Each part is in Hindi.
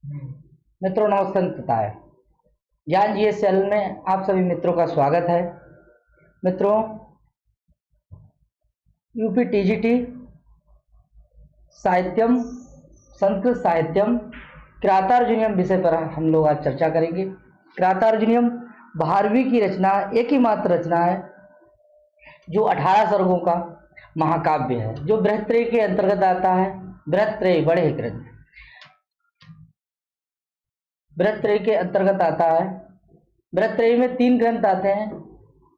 मित्रों नमस्कार। ज्ञान जीएस चैनल में आप सभी मित्रों का स्वागत है। मित्रों, यूपी टीजीटी साहित्यम, संस्कृत साहित्यम, किरातार्जुनीयम विषय पर हम लोग आज चर्चा करेंगे। किरातार्जुनीयम भारवी की रचना, एक ही मात्र रचना है जो 18 सर्गों का महाकाव्य है, जो बृहत्त्रयी के अंतर्गत आता है। बृहत्त्रयी बड़े ग्रंथ बृहत्त्रयी के अंतर्गत आता है। बृहत्त्रयी में 3 ग्रंथ आते हैं: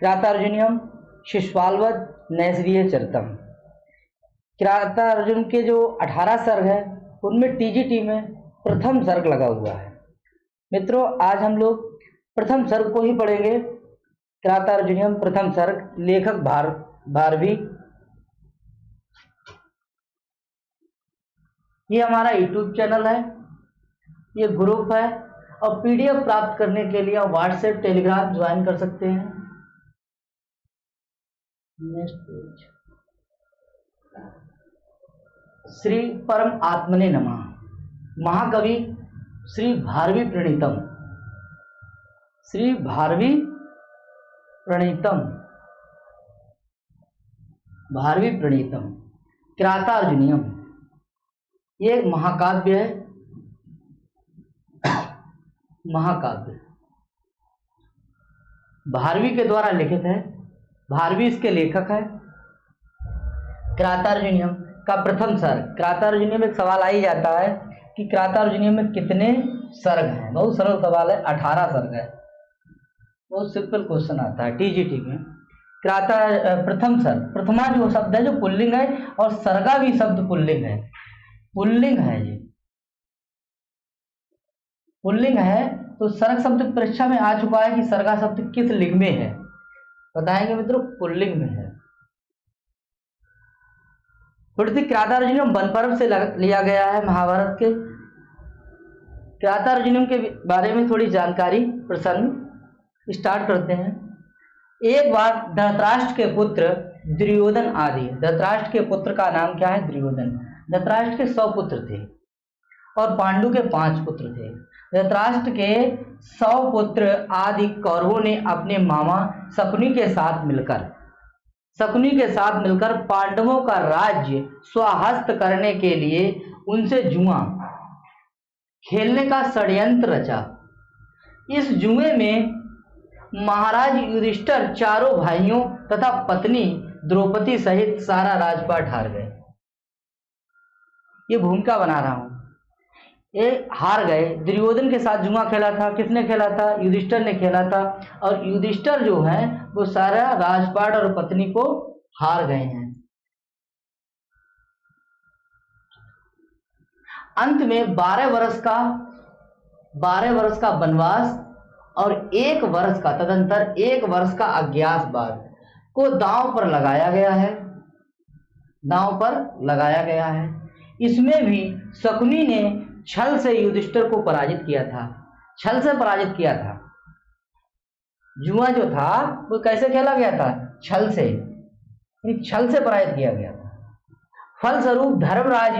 किरातार्जुनीयम, शिशुपालवध, नैषधीय चरितम। किरातार्जुन के जो 18 सर्ग है उनमें टीजीटी में प्रथम सर्ग लगा हुआ है। मित्रों, आज हम लोग प्रथम सर्ग को ही पढ़ेंगे। किरातार्जुनीयम प्रथम सर्ग, लेखक भारवी। ये हमारा यूट्यूब चैनल है, ये ग्रुप है, और पीडीएफ प्राप्त करने के लिए आप व्हाट्सएप, टेलीग्राम ज्वाइन कर सकते हैं। Next page. श्री परम आत्मने नमः। महाकवि श्री भारवी प्रणीतम, श्री भारवी प्रणीतम, भारवी प्रणीतम किरातार्जुनीयम, ये महाकाव्य है। महाकाव्य भारवी के द्वारा लिखित है। भारवी इसके लेखक है। किरातार्जुनीयम का प्रथम सर्ग। किरातार्जुनीयम में एक सवाल आ ही जाता है कि किरातार्जुनीयम में कितने सर्ग हैं। बहुत सरल सवाल है, 18 सर्ग है। बहुत सिंपल क्वेश्चन आता है टीजीटी में। प्रथम सर्ग, प्रथमा जो शब्द है जो पुल्लिंग है, और सर्गा भी शब्द पुल्लिंग है। पुल्लिंग है, ये पुल्लिंग है। तो सर्ग शब्द परीक्षा में आ चुका है कि सर्गा शब्द किस लिंग में है, बताएंगे मित्रों। पुल्लिंग में है। किरातार्जुनीयम वन पर्व से लिया गया है, महाभारत के। किरातार्जुनीयम के बारे में थोड़ी जानकारी प्रसंग स्टार्ट करते हैं। एक बार धृतराष्ट्र के पुत्र दुर्योधन आदि, धृतराष्ट्र के पुत्र का नाम क्या है? दुर्योधन। धृतराष्ट्र के 100 पुत्र थे और पांडु के 5 पुत्र थे। धृतराष्ट्र के 100 पुत्र आदि कौरवों ने अपने मामा शकुनी के साथ मिलकर पांडवों का राज्य स्वहस्त करने के लिए उनसे जुआ खेलने का षड्यंत्र रचा। इस जुए में महाराज युधिष्ठिर, चारों भाइयों तथा पत्नी द्रौपदी सहित सारा राजपाट हार गए। ये भूमिका बना रहा हूं। ये हार गए। दुर्योधन के साथ जुआ खेला था। किसने खेला था? युधिष्ठिर ने खेला था। और युधिष्ठिर जो है वो सारा राजपाट और पत्नी को हार गए हैं। अंत में 12 वर्ष का वनवास और 1 वर्ष का, तदंतर 1 वर्ष का अज्ञातवास को दांव पर लगाया गया है। इसमें भी शकुनी ने छल से युधिष्ठिर को पराजित किया था। जुआ जो था वो कैसे खेला गया था? छल से पराजित किया गया था। फलस्वरूप धर्मराज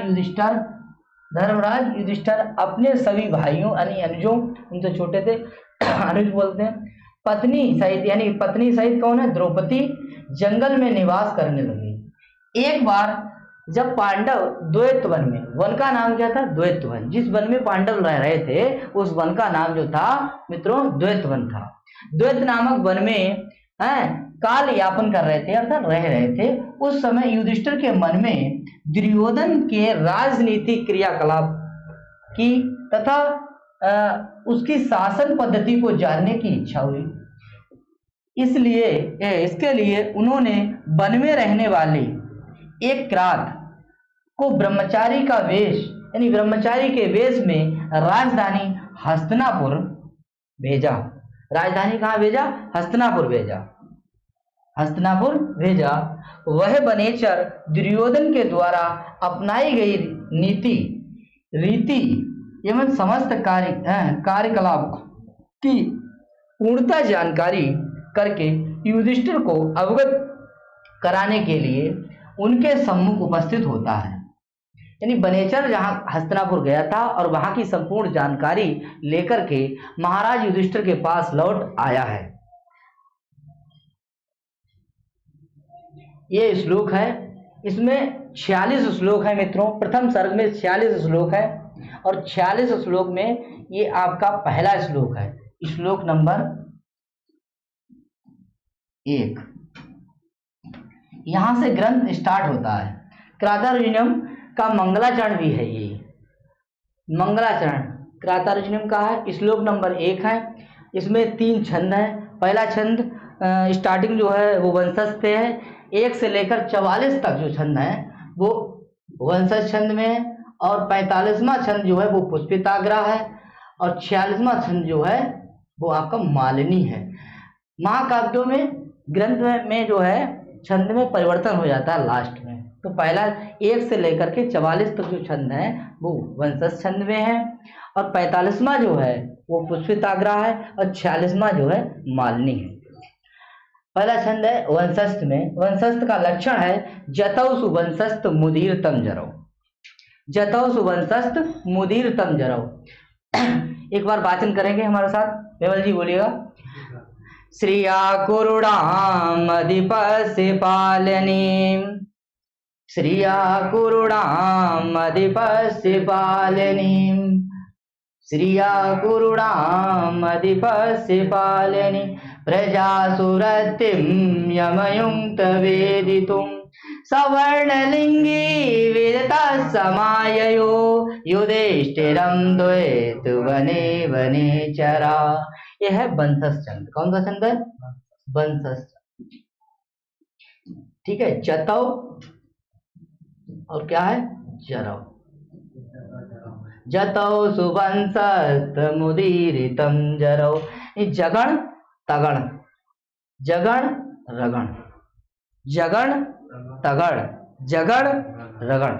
युधिष्ठिर अपने सभी भाइयों यानी अनुजों, उनसे छोटे थे, अनुज बोलते हैं, पत्नी सहित कौन है? द्रौपदी, जंगल में निवास करने लगे। एक बार जब पांडव द्वैत वन में, वन का नाम क्या था? द्वैत वन। जिस वन में पांडव रह रहे थे उस वन का नाम जो था मित्रों द्वैत वन था। द्वैत नामक वन में काल यापन कर रहे थे, अर्थात रह रहे थे। उस समय युधिष्ठिर के मन में दुर्योधन के राजनीतिक क्रियाकलाप की तथा उसकी शासन पद्धति को जानने की इच्छा हुई। इसके लिए उन्होंने वन में रहने वाले एक किरात को ब्रह्मचारी के वेश में राजधानी हस्तिनापुर भेजा। राजधानी कहाँ भेजा? हस्तिनापुर भेजा। वह वनेचर दुर्योधन के द्वारा अपनाई गई रीति एवं समस्त कार्यकलाप की पूर्णता जानकारी करके युधिष्ठिर को अवगत कराने के लिए उनके सम्मुख उपस्थित होता है। यानी बनेचर जहां हस्तिनापुर गया था और वहां की संपूर्ण जानकारी लेकर के महाराज युधिष्ठिर के पास लौट आया है। ये श्लोक है, इसमें 46 श्लोक है मित्रों। प्रथम सर्ग में 46 श्लोक है और 46 श्लोक में ये आपका पहला श्लोक है, श्लोक नंबर 1। यहां से ग्रंथ स्टार्ट होता है। क्रातार्जुनीयम का मंगलाचरण भी है, ये मंगलाचरण क्रातार्जुनीयम का है। श्लोक नंबर 1 है, इसमें 3 छंद है। पहला छंद स्टार्टिंग जो है वो वंशज से है, 1 से लेकर 44 तक जो छंद है वो वंशज छंद में है, और 45वां छंद जो है वो पुष्पिताग्रा है, और 46वां छंद जो है वो आपका मालिनी है। महाकाव्यों में ग्रंथ में जो है छंद में परिवर्तन हो जाता है लास्ट में। तो पहला 1 से लेकर के 44 तक जो छंद है वो वंशज छंद में है, और 45वां जो है वो पुष्पिताग्रा है, और 46वां जो है मालिनी है। पहला छंद है वंशस्थ में। वंशस्थ का लक्षण है जतौ सुवंशस्थ मुदीरतम जरौ, जतौ सुवंशस्थ मुदीरतम जरौ। एक बार वाचन करेंगे हमारे साथ, केवल जी बोलिएगा। श्रिया कुरुणाम अधिपस्य पालनीम, श्रिया कुरुणाम अधिपस्य पालनीम, श्रिया कुरुणाम अधिपस्य पालनी, प्रजासुरतिं यमयुक्त वेदितुं, सवर्णलिंगी वेदतः समाययो, युधिष्ठिरं द्वैत वने वने चरा। यह है वंशज छंद। कौन सा छंद है? वंशज। ठीक है, जतौ और क्या है? जरौ। जतौ सुवंशस्थ मुदीरितं जरौ। जगण तगण, जगण रगण, जगण तगड़, जगड़ रगड़।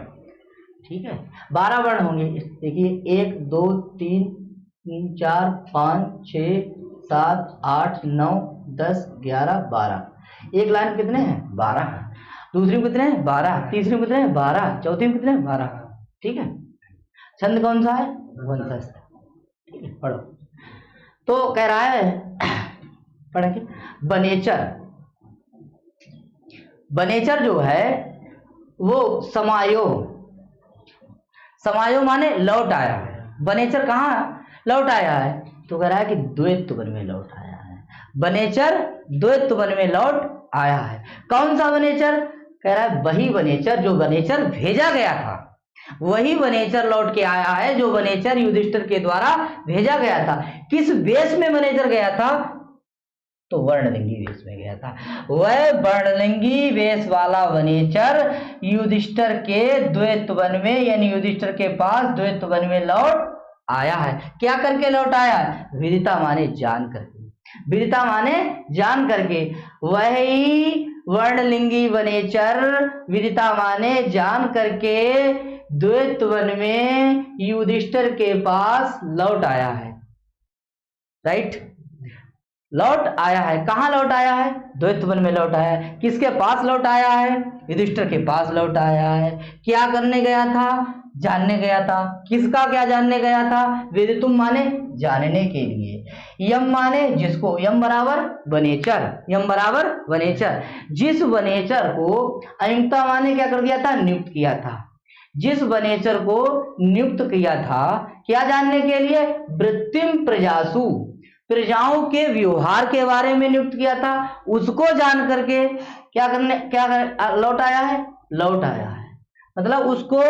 ठीक है, 12 वर्ण होंगे। देखिए 1 2 3 4 5 6 7 8 9 10 11 12। एक लाइन कितने हैं? 12। दूसरी में कितने हैं? 12। तीसरी में कितने हैं? 12। चौथी में कितने हैं? 12। ठीक है, छंद कौन सा है? वंशस्थ। ठीक है, पढ़ो। तो कह रहा है पढ़ेंगे बनेचर। बनेचर जो है वो समायो, समायो माने लौट आया है। बनेचर कहाँ लौट आया है? तो कह रहा है कि द्वैत वन में लौट आया है। बनेचर द्वैत वन में लौट आया है। कौन सा बनेचर? कह रहा है वही बनेचर जो बनेचर भेजा गया था, वही बनेचर लौट के आया है जो बनेचर युधिष्ठिर के द्वारा भेजा गया था। किस वेश में बनेचर गया था? तो वर्णलिंगी वेश में गया था। वह वर्णलिंगी वेश वाला बनेचर युधिष्ठिर के द्वैत वन में, यानी युधिष्ठिर के पास द्वैत वन में लौट आया है। क्या करके लौट आया है? विदिता माने जान करके, विदिता माने जान करके। वही वर्णलिंगी बनेचर विदिता माने जान करके द्वैत वन में युधिष्ठिर के पास लौट आया है। राइट, लौट आया है। कहां लौट आया है? द्वैत वन में लौट आया है। किसके पास लौट आया है? युधिष्ठिर के पास लौट आया है। क्या करने गया था? जानने गया था। किसका क्या जानने गया था? वेदितुम माने जानने के लिए, यम माने जिसको, यम बराबर वनेचर, यम बराबर वनेचर। जिस वनेचर को, अयुक्ता माने क्या कर दिया था? नियुक्त किया था। जिस वनेचर को नियुक्त किया था, क्या जानने के लिए? वृत्तिम प्रजासु, प्रजाओं के व्यवहार के बारे में नियुक्त किया था। उसको जान करके क्या करने, लौट आया है? लौट आया है। मतलब उसको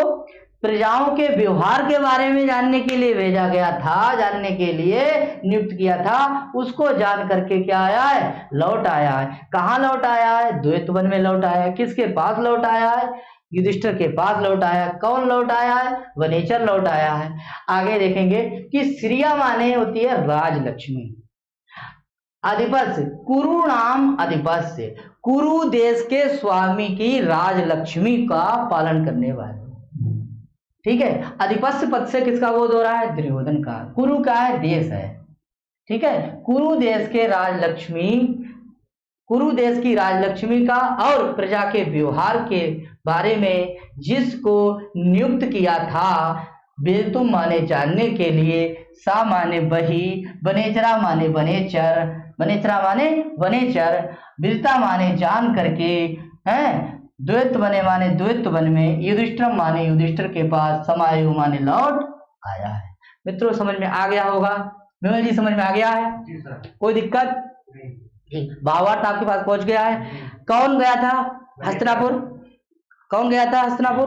प्रजाओं के व्यवहार के बारे में जानने के लिए भेजा गया था, जानने के लिए नियुक्त किया था। उसको जान करके क्या आया है? लौट आया है। कहाँ लौट आया है? द्वैत वन में लौट आया है। किसके पास लौट आया है? युधिष्ठिर के पास लौट आया है। कौन लौट आया है? वनेचर लौट आया है। आगे देखेंगे कि श्रिया माने होती है राजलक्ष्मी। अधिपस्य, कुरु नाम अधिपस्य, कुरु देश के स्वामी की राजलक्ष्मी का पालन करने वाले। ठीक है, अधिपस्य पद से किसका बोध हो रहा है? दुर्योधन का। कुरु का है? देश है। ठीक है, कुरु देश के राजलक्ष्मी कुरु देश की राजलक्ष्मी का और प्रजा के व्यवहार के बारे में जिसको नियुक्त किया था, बेतुम माने जानने के लिए, सा माने वही, बनेचरा माने बनेचर, बनेचरा माने बनेचर, विदिता माने जान करके, हैं, द्वैत बने माने द्वैत वन में, युधिष्ठिर माने युधिष्ठिर के पास, समायु माने लौट आया है। मित्रों समझ में आ गया होगा? विमल जी समझ में आ गया है? कोई दिक्कत? भावार्थ आपके पास पहुंच गया है। कौन गया था हस्तिनापुर? कौन गया था हस्तिनापुर?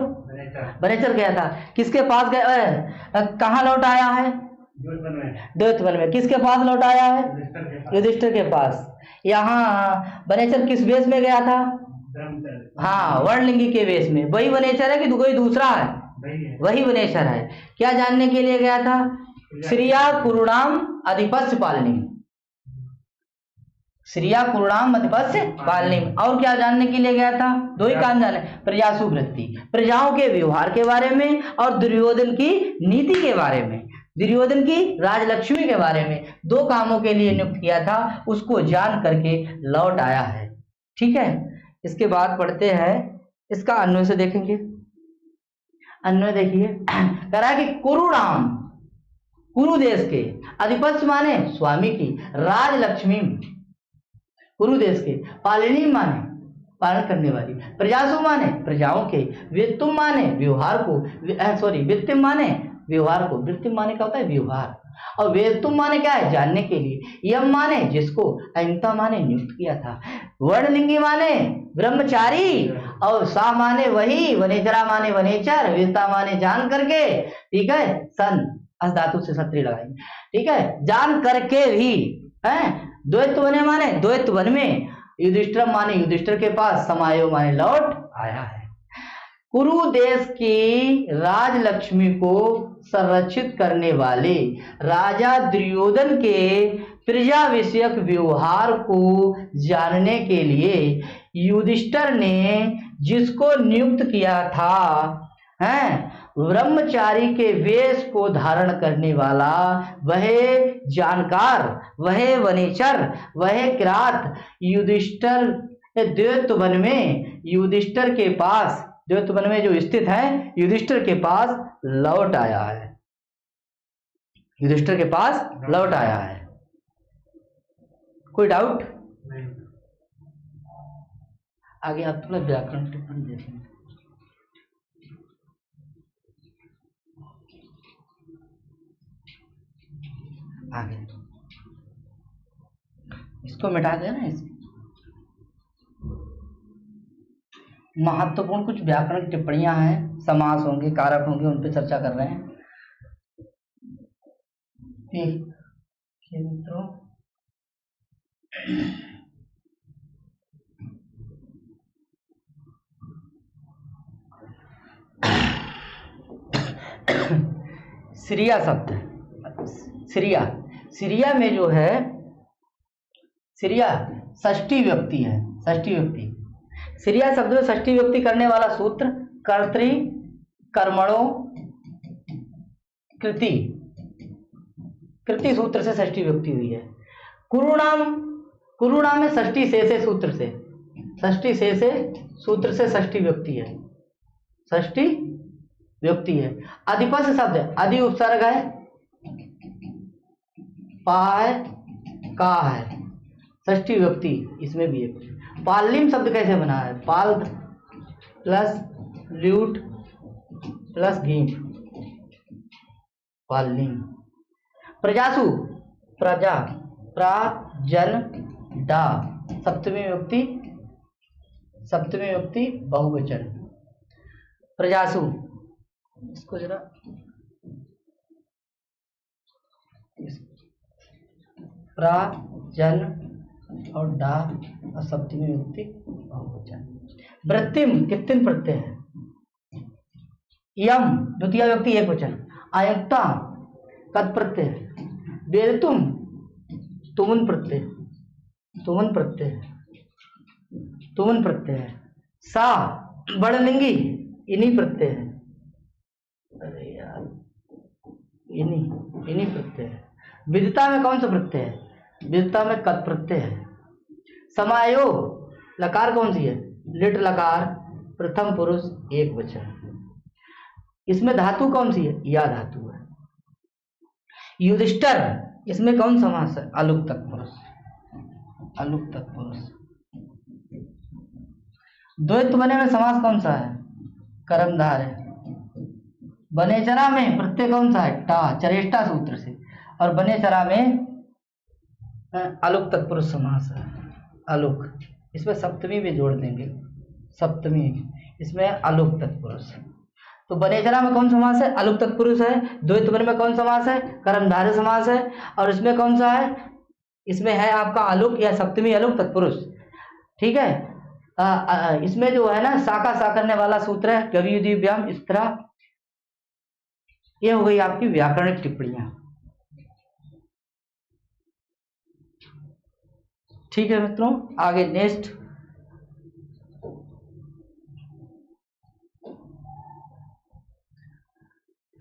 बनेचर गया था। किसके पास गया? कहाँ लौट आया है? द्वैत वन में। किसके पास लौट आया है? युधिष्ठिर के पास। यहाँ बनेचर किस वेश में गया था? हाँ, वर्णलिंगी के वेश में। वही बनेचर है कि कोई दूसरा है? वही बनेचर है। क्या जानने के लिए गया था? श्रिया कुरुणाम अधिपस्य पालनी, श्रिया कुरुणाम अधिपस्य पालनी। और क्या जानने के लिए गया था? दो ही काम जाने, प्रजासु वृत्ति, प्रजाओं के व्यवहार के बारे में, और दुर्योधन की नीति के बारे में, दुर्योधन की राजलक्ष्मी के बारे में। दो कामों के लिए नियुक्त किया था, उसको जान करके लौट आया है। ठीक है, इसके बाद पढ़ते हैं, इसका अन्वय से देखेंगे। अन्वय देखिए, करा कि कुरुणाम, कुरु देश के, अधिपस्य माने स्वामी की, राजलक्ष्मी कुरु देश के, पालिनी माने पालन करने वाली, प्रजासु माने प्रजाओं के, वित्तुम माने व्यवहार को, सॉरी वित्तिम माने व्यवहार को, वित्तिम माने क्या होता है? व्यवहार। और वेदतुम माने क्या है? जानने के लिए। यम माने जिसको, अहिंसा माने नियुक्त किया था, वर्णलिंगी माने ब्रह्मचारी, और सा माने वही, वनेचरा माने वनेचर, विदिता माने जान करके। ठीक है, सन अस धातु से सत्री लगाएंगे। ठीक है, जान करके भी है। द्वैत वने माने द्वैत वन में, युधिष्ठिर माने युधिष्ठिर के पास, समायो माने लौट आया है। कुरु देश की राजलक्ष्मी को संरक्षित करने वाले राजा दुर्योधन के प्रजा विषयक व्यवहार को जानने के लिए युधिष्ठिर ने जिसको नियुक्त किया था, हैं, ब्रह्मचारी के वेश को धारण करने वाला, वह जानकार, वह वनेचर, वह किरात, युधिष्ठिर द्वैत वन में युधिष्ठिर के पास, द्वैत वन में जो स्थित है, युधिष्ठिर के पास लौट आया है। युधिष्ठिर के पास लौट आया है। कोई डाउट? आगे आप थोड़ा व्याकरण टिप्पणी देखेंगे। आगे इसको मिटा देना। इस महत्वपूर्ण कुछ व्याकरण टिप्पणियां हैं, समास होंगे, कारक होंगे, उन पे चर्चा कर रहे हैं। मित्रों श्रिया शब्द, श्रिया, श्रिया में जो है, श्रिया षष्ठी व्यक्ति है, षष्ठी व्यक्ति। श्रिया शब्द में षष्ठी व्यक्ति करने वाला सूत्र कर्तृ कर्मणो कृति, कृति सूत्र से षष्ठी व्यक्ति हुई है। कुरुणाम, कुरुणाम में षष्ठी से सूत्र से, षष्ठी से सूत्र से षष्ठी व्यक्ति है, षष्ठी व्यक्ति है। अधिपस्य शब्द है, अधि उपसर्ग है, पा है, का है, षष्ठी व्यक्ति इसमें भी है। पालिम शब्द कैसे बना है? पाल प्लस ल्यूट प्लस घी, पालिम। प्रजासु, प्रजा, प्रा जन डा, सप्तमी व्यक्ति, सप्तमी व्यक्ति बहुवचन। प्रजासु, इसको जरा प्रा जन और डा और सप्तमी व्यक्ति बहुवचन। वृत्तिम कितने प्रत्यय है? यम द्वितीय व्यक्ति एक वचन। आयुक्ता कद प्रत्यय है। वेदतुम तुमन प्रत्यय, तुमन प्रत्यय, तुमन प्रत्यय है। सा बड़लिंगी इन्हीं प्रत्यय है। अरे यार, इन्हीं प्रत्यय है। विदिता में कौन सा प्रत्यय है? विदिता में कद प्रत्यय है। समायोग लकार कौन सी है? लिट लकार, प्रथम पुरुष एक वचन। इसमें धातु कौन सी है? या धातु है। युधिष्ठिर, इसमें कौन समास है? अलुक तत्पुरुष, अलुक तत्पुरुष। द्वैत बने में समास कौन सा है? कर्मधार है। बनेचरा में प्रत्यय कौन सा है? टा, चरेष्टा सूत्र से। और बनेचरा में अलुक तत्पुरुष समास है, अलुक। इसमें सप्तमी भी जोड़ देंगे, सप्तमी, इसमें अलुक तत्पुरुष। तो बनेचरा में कौन समास है? अलुक तत्पुरुष है। द्वैत बने में कौन समास है? कर्मधारय समास है। और इसमें कौन सा है? इसमें है आपका अलुक या सप्तमी अलुक तत्पुरुष। ठीक है। इसमें जो है ना साका सा करने वाला सूत्र है गव्युदिव्याम, इस तरह। ये हो गई आपकी व्याकरणिक टिप्पणियां। ठीक है मित्रों, आगे नेक्स्ट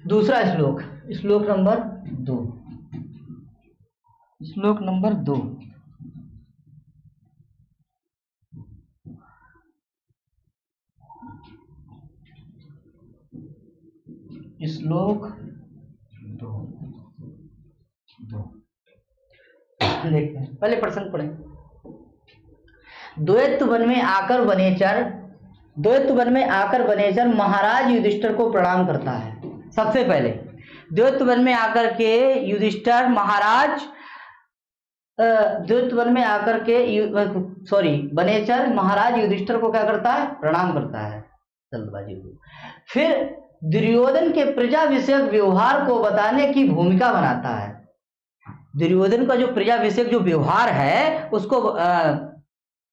दूसरा श्लोक, श्लोक नंबर 2, श्लोक नंबर 2। श्लोक 2 देखते हैं, पहले प्रश्न पढ़ें। द्वैत वन में आकर वनेचर, द्वैत वन में आकर वनेचर महाराज युधिष्ठिर को प्रणाम करता है। सबसे पहले द्वैत वन में आकर के युधिष्ठिर महाराज, द्वैत वन में आकर के वनेचर महाराज युधिष्ठिर को क्या करता है? प्रणाम करता है, जल्दबाजी को। फिर दुर्योधन के प्रजा विषयक व्यवहार को बताने की भूमिका बनाता है। दुर्योधन का जो प्रजा विषयक जो व्यवहार है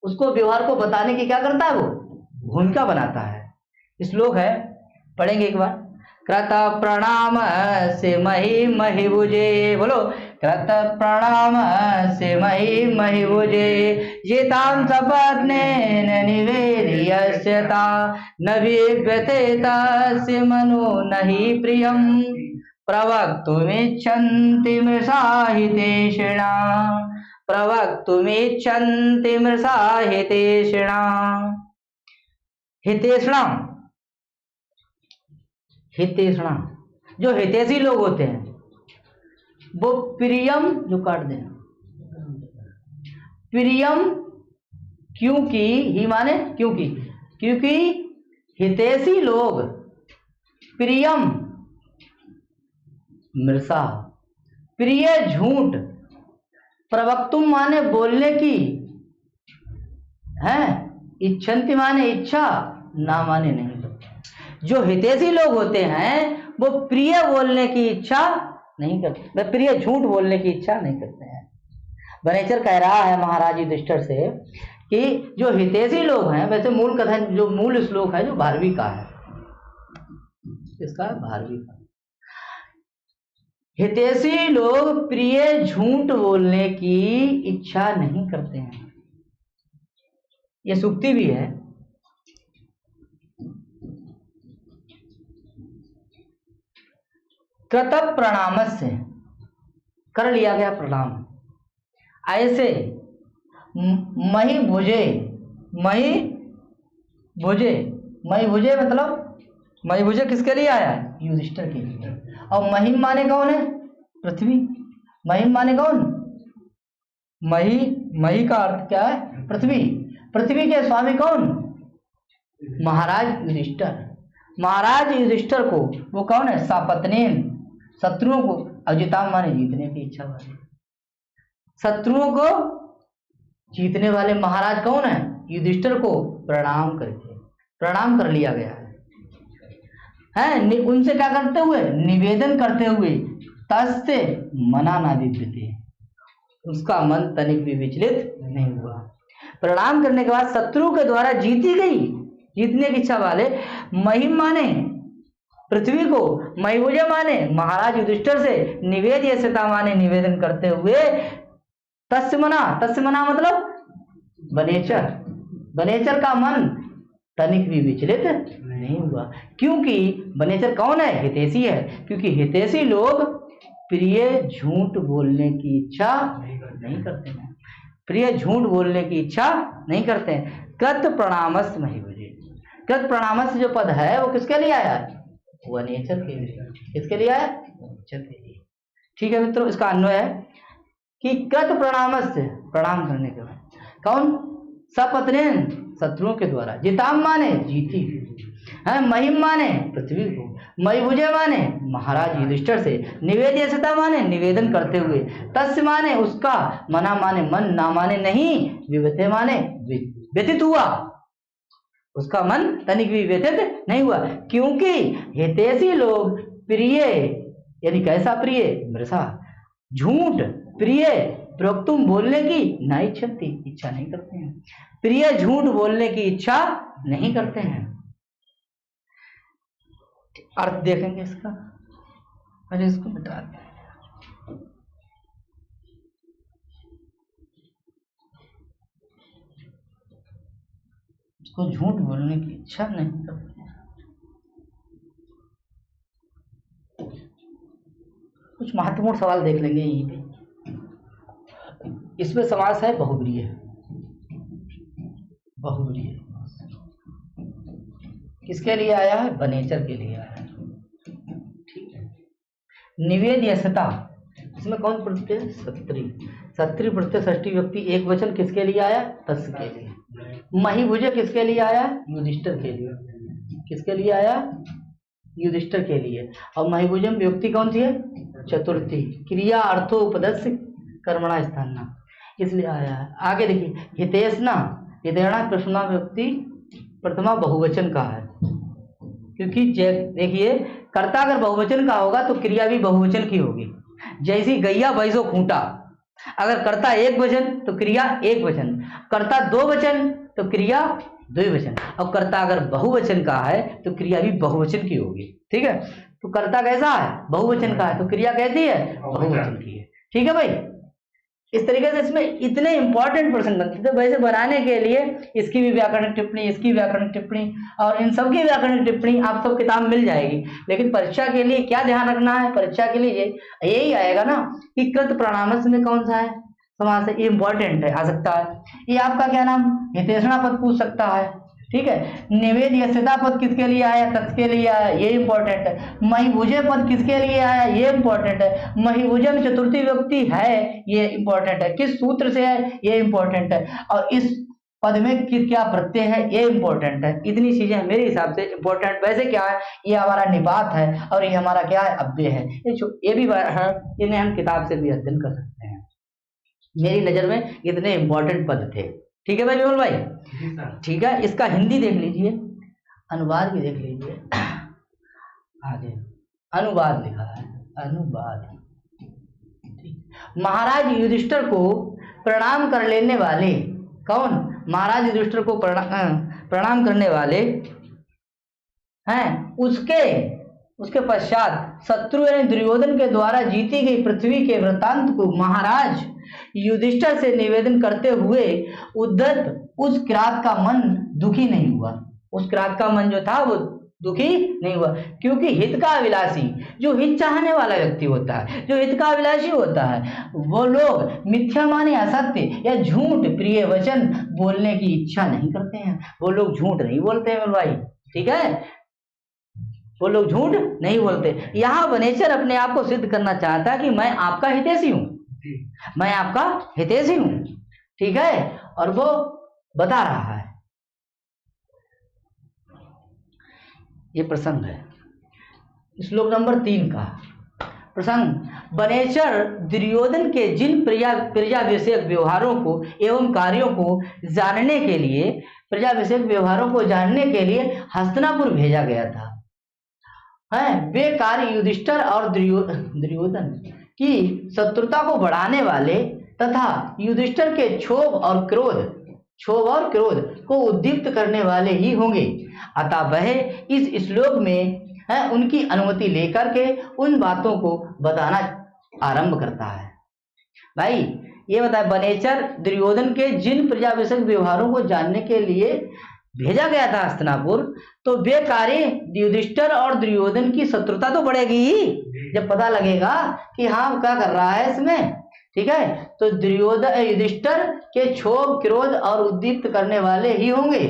उसको व्यवहार को बताने की क्या करता है? वो भूमिका बनाता है। श्लोक है, पढ़ेंगे एक बार। कृत प्रणाम से मही मही भुजे, बोलो। कृत प्रणाम से मही मही भुजे, ये ताम सपत्नेन निवेदयस्यता, न विव्यते तस्य मनो नहि प्रियम, प्रवक्तुमिच्छन्ति मृषा हितेषिणा, प्रवक्तुमिच्छन्ति मृषा हितेषिणा। हितेषिणा, हितेषिणा, जो हितैषी लोग होते हैं वो प्रियम, जो काट देना, प्रियम, क्योंकि, ही माने क्योंकि, क्योंकि हितैषी लोग, प्रियम मृषा, प्रिय झूठ, प्रवक्तुम माने बोलने की है, इच्छन्ति माने इच्छा, ना माने नहीं। जो हितैषी लोग होते हैं वो प्रिय बोलने की इच्छा नहीं करते, वे प्रिय झूठ बोलने की इच्छा नहीं करते हैं। वनेचर कह रहा है महाराज युधिष्ठिर से कि जो हितैषी लोग हैं, वैसे मूल कथन जो मूल श्लोक है जो 12वीं का है, इसका 12वीं का, हितैषी लोग प्रिय झूठ बोलने की इच्छा नहीं करते हैं। ये सूक्ति भी है। कृत प्रणाम से कर लिया गया प्रणाम, ऐसे मही भुजे, मही भुजे, मही भुजे मतलब मही भुजे किसके लिए आया है? युधिष्ठिर के लिए। और महिम माने कौन है? पृथ्वी। महिम माने कौन? मही, मही का अर्थ क्या है? पृथ्वी। पृथ्वी के स्वामी कौन? महाराज युधिष्ठिर। महाराज युधिष्ठिर को वो कौन है? सापत्नेन, शत्रुओं को, अजिताम माने जीतने की इच्छा वाले, शत्रुओं को जीतने वाले महाराज कौन है? युधिष्ठिर को प्रणाम करके, प्रणाम कर लिया गया है। उनसे क्या करते हुए? निवेदन करते हुए, तस्ते मना ना दिद्यते, उसका मन तनिक भी विचलित नहीं हुआ। प्रणाम करने के बाद शत्रु के द्वारा जीती गई, जीतने की इच्छा वाले, महिम माने पृथ्वी को, महीभुज माने महाराज युधिष्ठिर से, निवेद्यस्यता माने निवेदन करते हुए, तस्य मना मतलब वनेचर, वनेचर का मन तनिक भी विचलित नहीं हुआ। क्योंकि वनेचर कौन है? हितैषी है। क्योंकि हितैषी लोग प्रिय झूठ बोलने की इच्छा नहीं करते हैं। प्रिय झूठ बोलने की इच्छा नहीं करते हैं। कृत प्रणामस महिभुजे, कृत प्रणामस जो पद है वो किसके लिए आया? वनेचर के लिए। किसके लिए आया? वनेचर के लिए। ठीक है मित्रों, इसका अन्वय है कि कृत प्रणामस से प्रणाम करने के बाद, कौन? सपत्नेन, शत्रुओं के द्वारा, जिताम माने जीती है, महिम माने पृथ्वी को, मयभुजे माने महाराज युधिष्ठिर से, निवेद्यसता माने निवेदन करते हुए, तस्य माने उसका, मना माने मन, ना माने नहीं, विवते माने व्यतीत हुआ, उसका मन तनिक भी व्यतीत नहीं हुआ, क्योंकि हितैषी लोग प्रिय, यानी कैसा प्रिय? मृषा, झूठ प्रिय प्रोक्तुम बोलने की ना इच्छति, इच्छा नहीं करते हैं। प्रिय झूठ बोलने की इच्छा नहीं करते हैं। अर्थ देखेंगे इसका, पहले इसको मिटा दें। इसको झूठ बोलने की इच्छा नहीं करते हैं। कुछ महत्वपूर्ण सवाल देख लेंगे यहीं पे। इसमें समास है बहुब्रीहि, बहुब्रीहि किसके लिए आया है? वनेचर के लिए आया है। ठीक है। निवेद्यसता, इसमें कौन प्रत्यय? सत्री, सत्री प्रत्यय षष्ठी व्यक्ति एक वचन किसके लिए आया? तस्य के लिए। महिभुजे किसके लिए आया? युधिष्ठिर के लिए। किसके लिए आया? युधिष्ठिर के लिए। और महिभुजम व्यक्ति कौन सी है? चतुर्थी। क्रिया अर्थो उपदस्य कर्मणा स्थाना, इसलिए आया है। आगे देखिए, हितेशना, हितेणा कृष्णा व्यक्ति प्रथमा बहुवचन का है, क्योंकि देखिए कर्ता अगर बहुवचन का होगा तो क्रिया भी बहुवचन की होगी। जैसी गैया भैंसो खूंटा, अगर कर्ता एक वचन तो क्रिया एक वचन, कर्ता दो वचन तो क्रिया द्विवचन, और कर्ता अगर बहुवचन का है तो क्रिया भी बहुवचन की होगी। ठीक है, तो कर्ता कैसा है? बहुवचन का है, तो क्रिया कैसी है? बहुवचन की है। ठीक है भाई, इस तरीके से इसमें इतने इंपॉर्टेंट प्रश्न बनते थे। वैसे बनाने के लिए इसकी भी व्याकरण टिप्पणी, इसकी व्याकरण टिप्पणी और इन सब की व्याकरण टिप्पणी आप सब किताब मिल जाएगी। लेकिन परीक्षा के लिए क्या ध्यान रखना है? परीक्षा के लिए यही आएगा ना कि कृत प्रणामस में कौन सा है समास है, ये इंपॉर्टेंट है, आ सकता है। ये आपका क्या नाम? हितेषणा पद पूछ सकता है। ठीक है। निवेद्यसता पद किसके लिए आया? तत् के लिए आया, ये इंपॉर्टेंट है। महिभुजे पद किसके लिए आया? ये इंपॉर्टेंट है। महिभुजम चतुर्थी व्यक्ति है, ये इंपॉर्टेंट है। किस सूत्र से है? ये इंपॉर्टेंट है। और इस पद में क्या प्रत्यय है? ये इंपॉर्टेंट है। इतनी चीजें मेरे हिसाब से इंपॉर्टेंट। वैसे क्या है, ये हमारा निपात है और ये हमारा क्या है? अव्यय है। ये भी है, इन्हें हम किताब से भी अध्ययन कर सकते हैं। मेरी नजर में इतने इंपॉर्टेंट पद थे। ठीक है भाई विमल भाई? ठीक है, इसका हिंदी देख लीजिए, अनुवाद भी देख लीजिए। आगे अनुवाद लिखा है, अनुवाद। महाराज युधिष्ठिर को प्रणाम कर लेने वाले, कौन? महाराज युधिष्ठिर को प्रणाम करने वाले हैं, उसके पश्चात शत्रु यानी दुर्योधन के द्वारा जीती गई पृथ्वी के वृत्तांत को महाराज युधिष्ठिर से निवेदन करते हुए उद्धत उस किरात का मन दुखी नहीं हुआ। उस किरात का मन जो था वो दुखी नहीं हुआ, क्योंकि हित का अभिलाषी, जो हित चाहने वाला व्यक्ति होता है, जो हित का अभिलाषी होता है, वो लोग मिथ्या माने असत्य या झूठ प्रिय वचन बोलने की इच्छा नहीं करते हैं। वो लोग झूठ नहीं बोलते हैं भाई। ठीक है, वो लोग झूठ नहीं बोलते। यहाँ वनेचर अपने आप को सिद्ध करना चाहता है कि मैं आपका हितैषी हूं, मैं आपका हितैषी हूं। ठीक है, और वो बता रहा है। ये प्रसंग है श्लोक नंबर 3 का प्रसंग। वनेचर दुर्योधन के जिन प्रजा विषयक व्यवहारों को एवं कार्यों को जानने के लिए, प्रजा विषयक व्यवहारों को जानने के लिए हस्तिनापुर भेजा गया था। वे कार्य युधिष्ठिर और दुर्योधन की शत्रुता को बढ़ाने वाले तथा युधिष्ठिर के क्षोभ और क्रोध को उद्दीप्त करने वाले ही होंगे। अतः वह इस श्लोक में उनकी अनुमति लेकर के उन बातों को बताना आरंभ करता है। भाई ये बताए, वनेचर दुर्योधन के जिन प्रजा विषयक व्यवहारों को जानने के लिए भेजा गया था हस्तिनापुर, तो वे कार्य युधिष्ठिर और दुर्योधन की शत्रुता तो बढ़ेगी ही, जब पता लगेगा कि हाँ क्या कर रहा है इसमें। ठीक है, तो दुर्योधन युधिष्ठिर के क्षोभ, क्रोध और उद्दीप्त करने वाले ही होंगे।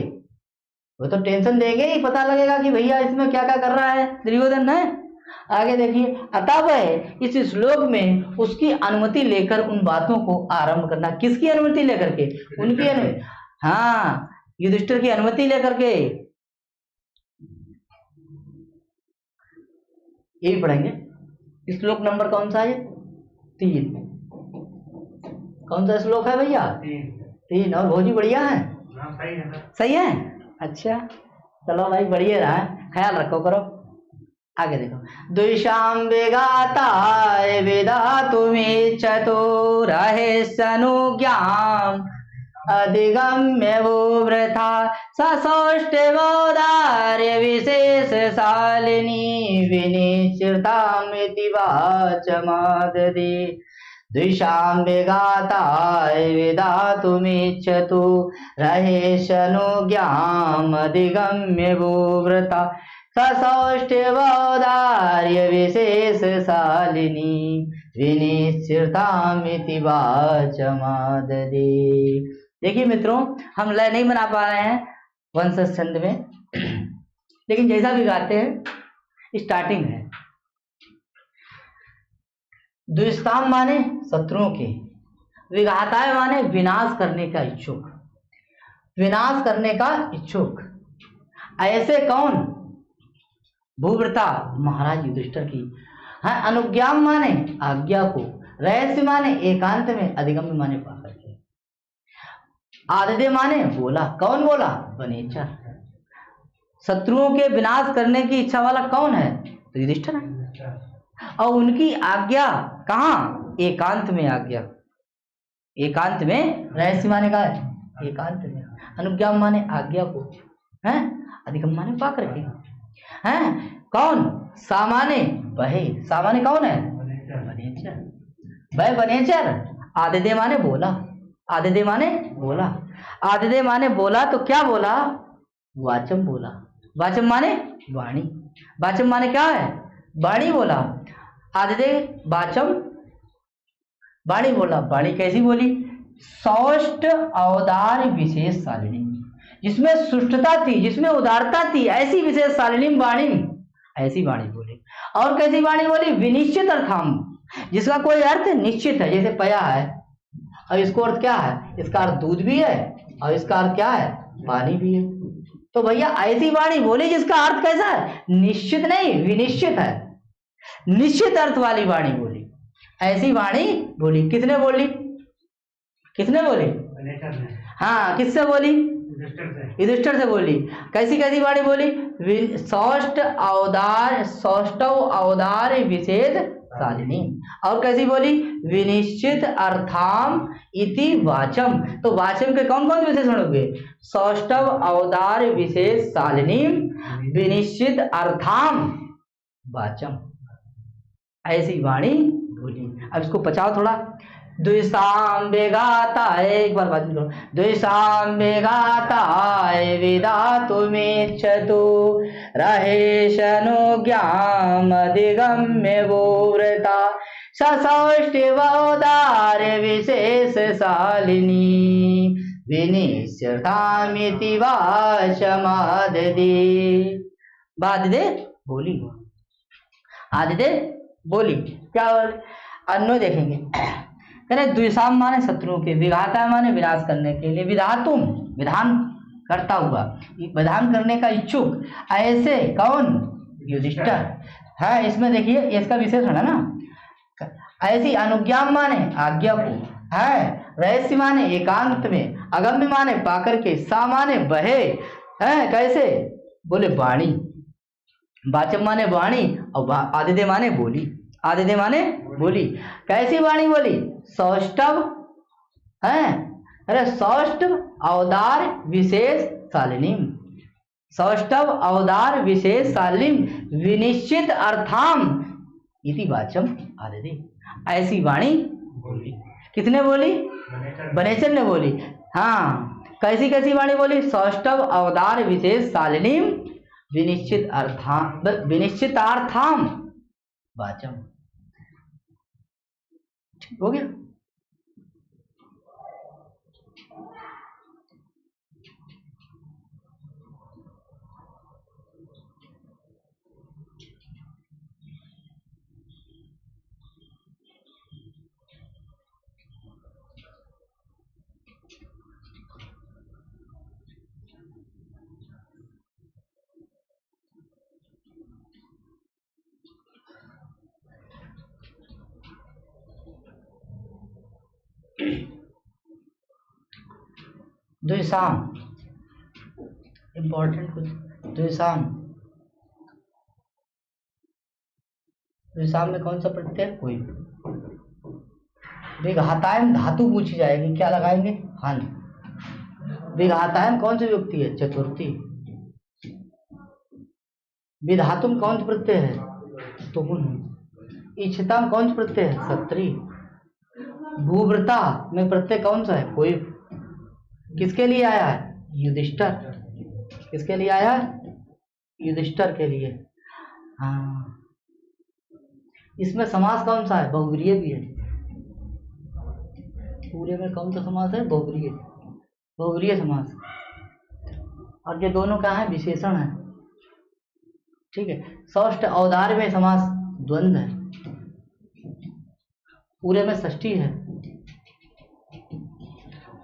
वो तो टेंशन देंगे ही, पता लगेगा कि भैया इसमें क्या क्या कर रहा है दुर्योधन है। आगे देखिए, अतः वह इस श्लोक में उसकी अनुमति लेकर उन बातों को आरंभ करना। किसकी अनुमति लेकर के? उनकी अनुमति, हाँ, युधिष्ठिर की अनुमति लेकर के। यही पढ़ेंगे। श्लोक नंबर कौन सा है? 3। कौन सा श्लोक है भैया? 3। और भौजी बढ़िया है? सही है। अच्छा, चलो भाई, बढ़िया रहा, ख्याल रखो करो। आगे देखो, द्विषाम विगाताय विधातुमिच्छतो रहस्यनुज्ञाम् अधिगम्य वो वृथा ससौष्ठवोदार्य विशेषशालिनी विनिश्चितामिति वाचमाददे। द्विषां विघाताय विधातुमिच्छतु रहस्यनुज्ञाम् अधिगम्य वो वृथा ससौष्ठवोदार्य विशेषशालिनी विनिश्चितामिति वाचमाददे। देखिए मित्रों, हम लय नहीं बना पा रहे हैं वंशज छंद में, लेकिन जैसा भी गाते हैं स्टार्टिंग है। दुष्टाम माने शत्रुओं के, विघाताय माने विनाश करने का इच्छुक, विनाश करने का इच्छुक। ऐसे कौन? भूव्रता महाराज युधिष्ठिर की। हाँ, अनुज्ञाम माने आज्ञा को, रहस्य माने एकांत में, अधिगम्य माने पाकर के, आददे माने बोला। कौन बोला? वनेचर। शत्रुओं के विनाश करने की इच्छा वाला कौन है? तो युधिष्ठिर है। और उनकी आज्ञा कहाँ? एकांत में आज्ञा, एकांत में। रहस्य माने का है एकांत में, अनुज्ञाम माने आज्ञा को, है, अधिगम माने पाकर के, है। कौन? सामाने वहे, सामाने कौन है? वनेचर, वह वनेचर। आदिदे माने बोला, आदिदे माने बोला, आदिदे माने बोला। तो क्या बोला? वाचम बोला। वाचम माने वाणी, वाचम माने क्या है? वाणी बोला। आदिदे वाचम, वाणी बोला। वाणी कैसी बोली? सौष्ठ अवदार विशेष शालिनी, जिसमें सुष्टता थी, जिसमें उदारता थी, ऐसी विशेष शालिनी वाणी, ऐसी वाणी बोली। और कैसी वाणी बोली? विनिश्चित अर्थाम, जिसका कोई अर्थ निश्चित है। जैसे पया है, और इसको अर्थ क्या है? इसका अर्थ दूध भी है और इसका अर्थ क्या है? पानी भी है। तो भैया ऐसी वाणी बोली जिसका अर्थ कैसा है? निश्चित नहीं, विनिश्चित है, निश्चित अर्थ वाली वाणी बोली। ऐसी वाणी बोली। किसने बोली? किसने बोली? हाँ, किससे बोली? युधिष्ठिर से बोली। कैसी कैसी वाणी बोली? सौष्ठव अवदार विशेष शालिनी। और कैसी बोली? विनिश्चित अर्थाम इति वाचम। तो वाचम के कौन कौन विशेषण हो गए? सौष्ठव अवदार विशेष शालिनी विनिश्चित अर्थाम वाचम, ऐसी वाणी बोली। अब इसको पचाओ थोड़ा। द्विषाम विघाताय, एक बार बात करो। द्विषाम विघाताय विधातुमिच्छतु रहस्यनुज्ञाम् अधिगम्य वो वृथा ससौष्ठवोदार्य विशेषशालिनी विनिश्चितामिति वाचमाददे। बाददे बोली, आदिदे बोली। क्या अन्य देखेंगे? कहने द्विषाम माने शत्रुओं के, विघाता माने विनाश करने के लिए, विधातुम विधान करता हुआ, विधान करने का इच्छुक। ऐसे कौन? युधिष्ठिर है। इसमें देखिए इसका विशेषण है ना। ऐसी अनुज्ञाम माने आज्ञा को, है, रहस्य माने एकांत में, अगम्य माने पाकर के, सा माने बहे, है, कैसे? बोले वाणी। वाचम माने वाणी और आदिदे माने बोली, आदिदे माने बोली। कैसी वाणी बोली? सौष्ठव, है, अरे सौष्ठव अवदार विशेष शालिनी, सौष्ठव अवदार विशेष शालिनी विनिश्चित अर्थाम इति वाचम आदिदे। ऐसी वाणी बोली। किसने बोली? वनेचर ने बोली। हाँ, कैसी कैसी वाणी बोली? सौष्ठव अवदार विशेष शालिनी विनिश्चित अर्थाम, विनिश्चितार्थाम वाचम। हो गया। द्विसाम, इंपॉर्टेंट कुछ, द्विसाम, द्विसाम में कौन सा प्रत्यय? कोई। विघातायन धातु पूछी जाएगी, क्या लगाएंगे? हन। विघातायन कौन सी विभक्ति है? चतुर्थी। विधातुम कौन सा प्रत्यय है? तुमुन। इच्छिताम कौन सा प्रत्यय है? सत्री। भूव्रता में प्रत्यय कौन सा है? कोई। किसके लिए आया है? युधिष्ठिर। किसके लिए आया है? युधिष्ठिर के लिए। हाँ, इसमें समास कौन सा है? बहुव्रीहि भी है। पूरे में कौन सा समास है? बहुव्रीहि, बहुव्रीहि समास। और ये दोनों क्या है? विशेषण है। ठीक है। षष्ठ औदार्य में समास द्वंद्व है, पूरे में षष्ठी है,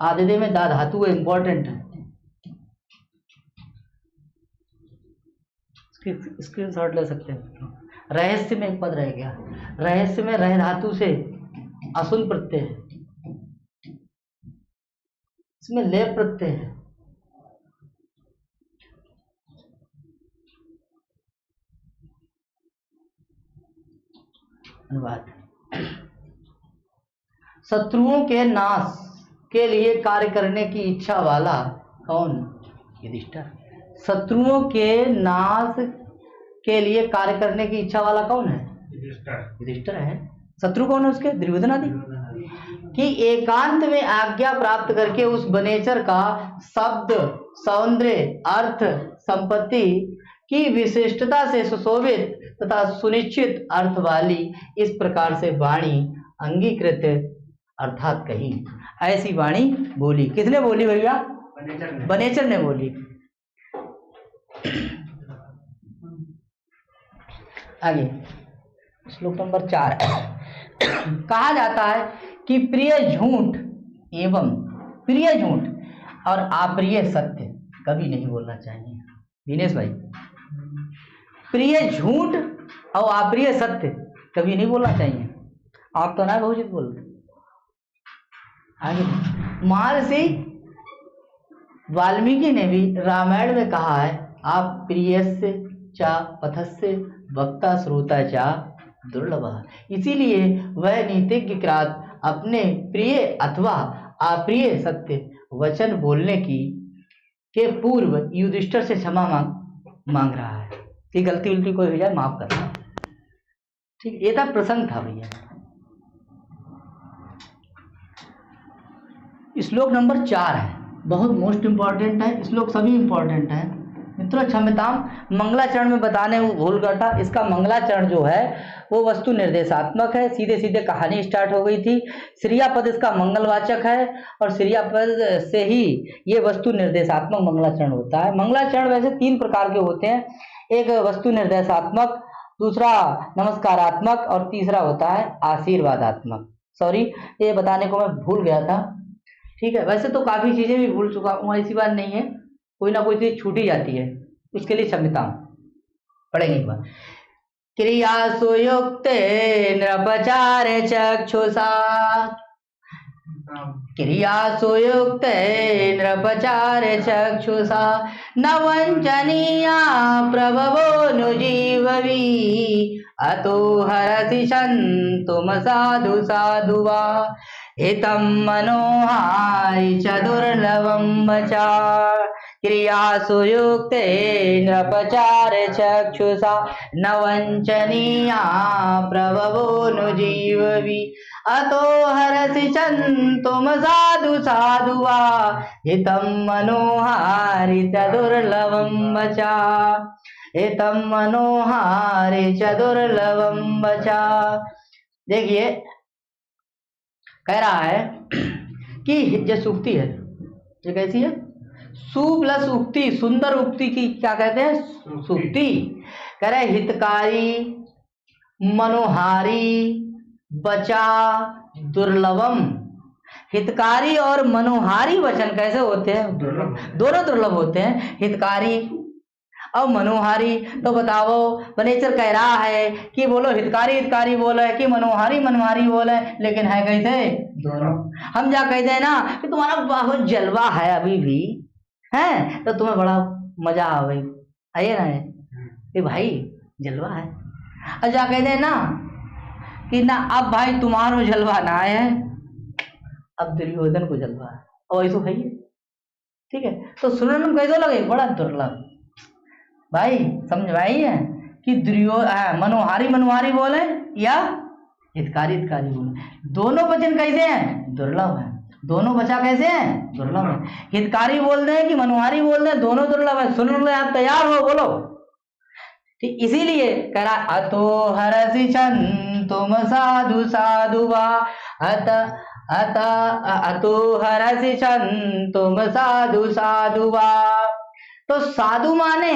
आदिदेव में दा धातु है, इंपॉर्टेंट है। स्क्रीनशॉट ले सकते हैं। रहस्य में एक पद रह गया, रहस्य में रह धातु से असुन प्रत्यय है, इसमें लेप प्रत्यय है। अनुवाद। शत्रुओं के नाश के लिए कार्य करने की इच्छा वाला कौन? युधिष्ठिर। शत्रुओं के नाश के लिए कार्य करने की इच्छा वाला कौन है? युधिष्ठिर है। शत्रु कौन है उसके? दुर्योधन आदि। कि एकांत में आज्ञा प्राप्त करके उस वनेचर का शब्द, सौंदर्य, अर्थ, संपत्ति की विशिष्टता से सुशोभित तथा सुनिश्चित अर्थ वाली इस प्रकार से वाणी अंगीकृत अर्थात कही। ऐसी वाणी बोली। किसने बोली भैया? वनेचर ने बोली। आगे श्लोक नंबर 4। कहा जाता है कि प्रिय झूठ एवं प्रिय झूठ और अप्रिय सत्य कभी नहीं बोलना चाहिए। दिनेश भाई, प्रिय झूठ और अप्रिय सत्य कभी नहीं बोलना चाहिए। आप तो ना बहुजित बोलते। आगे महर्षि वाल्मीकि ने भी रामायण में कहा है, आप प्रियस्य चा पथस्य वक्ता श्रोता चा दुर्लभ। इसीलिए वह नीतिज्ञ कृत अपने प्रिय अथवा अप्रिय सत्य वचन बोलने की के पूर्व युधिष्ठिर से क्षमा मांग रहा है कि गलती उल्टी कोई हो जाए माफ करना। ठीक, ये था प्रसंग था भैया। श्लोक नंबर 4 है, बहुत मोस्ट इंपॉर्टेंट है। श्लोक सभी इंपॉर्टेंट है मित्रों। क्षम्यताम, मंगलाचरण में बताने भूल गया था। इसका मंगलाचरण जो है वो वस्तु निर्देशात्मक है। सीधे सीधे कहानी स्टार्ट हो गई थी। श्रियापद इसका मंगलवाचक है और श्रियापद से ही ये वस्तु निर्देशात्मक मंगलाचरण होता है। मंगलाचरण वैसे 3 प्रकार के होते हैं, एक वस्तु निर्देशात्मक, दूसरा नमस्कारात्मक और तीसरा होता है आशीर्वादात्मक। सॉरी, ये बताने को मैं भूल गया था। ठीक है, वैसे तो काफी चीजें भी भूल चुका हूँ, ऐसी बात नहीं है, कोई ना कोई चीज छूट ही जाती है, उसके लिए क्षमता पढ़ेंगे एक बार। क्रिया सुयुक्ते नृपचार चक्षुषा, क्रिया सुयुक्ते नृपचार चक्षुषा न वंचनीया प्रभवोऽनुजीववी अतो हरसि सन्तुम साधु साधु वा हितं मनोहारि च दुर्लभं वचा। क्रियासु युक्ते नृपचार चक्षुषा न वंचनीया प्रभवोऽनुजीववी अतो हरसि चन्तुम साधु साधु वा हितं मनोहारि च दुर्लभं वचा। हितं मनोहारि च दुर्लभं वचा। देखिए कह रहा है कि ये सूक्ति है, ये कैसी है? सु प्लस उक्ति, सुंदर उक्ति की क्या कहते हैं? सूक्ति। कह रहे हितकारी, मनोहारी, बचा, दुर्लभम। हितकारी और मनोहारी वचन कैसे होते हैं? दोनों दुर्लभ होते हैं। हितकारी अब मनोहारी, तो बताओ वनेचर कह रहा है कि बोलो हितकारी हितकारी बोले कि मनोहारी मनोहारी बोले, लेकिन है कैसे दोनों। हम जा कहते हैं ना कि तुम्हारा बहुत जलवा है अभी भी है, तो तुम्हें बड़ा मजा आवे आइए ना है कि भाई जलवा है। और जा कहते हैं ना कि ना अब भाई तुम्हारो जलवा ना है, अब दुर्योधन को जलवा है, और ऐसा है ठीक है। तो सुनने में कैसे लगे, बड़ा दुर्लभ भाई, समझ भाई है कि मनोहारी मनोहारी बोले या हितकारी हितकारी बोले, दोनों वचन कैसे हैं, दुर्लभ है। दोनों बचा कैसे हैं, दुर्लभ है। हितकारी बोल रहे हैं कि मनोहारी बोल रहे हैं, दोनों दुर्लभ है। सुनने आप तैयार हो, बोलो ठीक। इसीलिए कह रहा अतो हरसि छन तुम साधु साधु वा, अतो हरसि छन तुम साधु साधु वा। तो साधु माने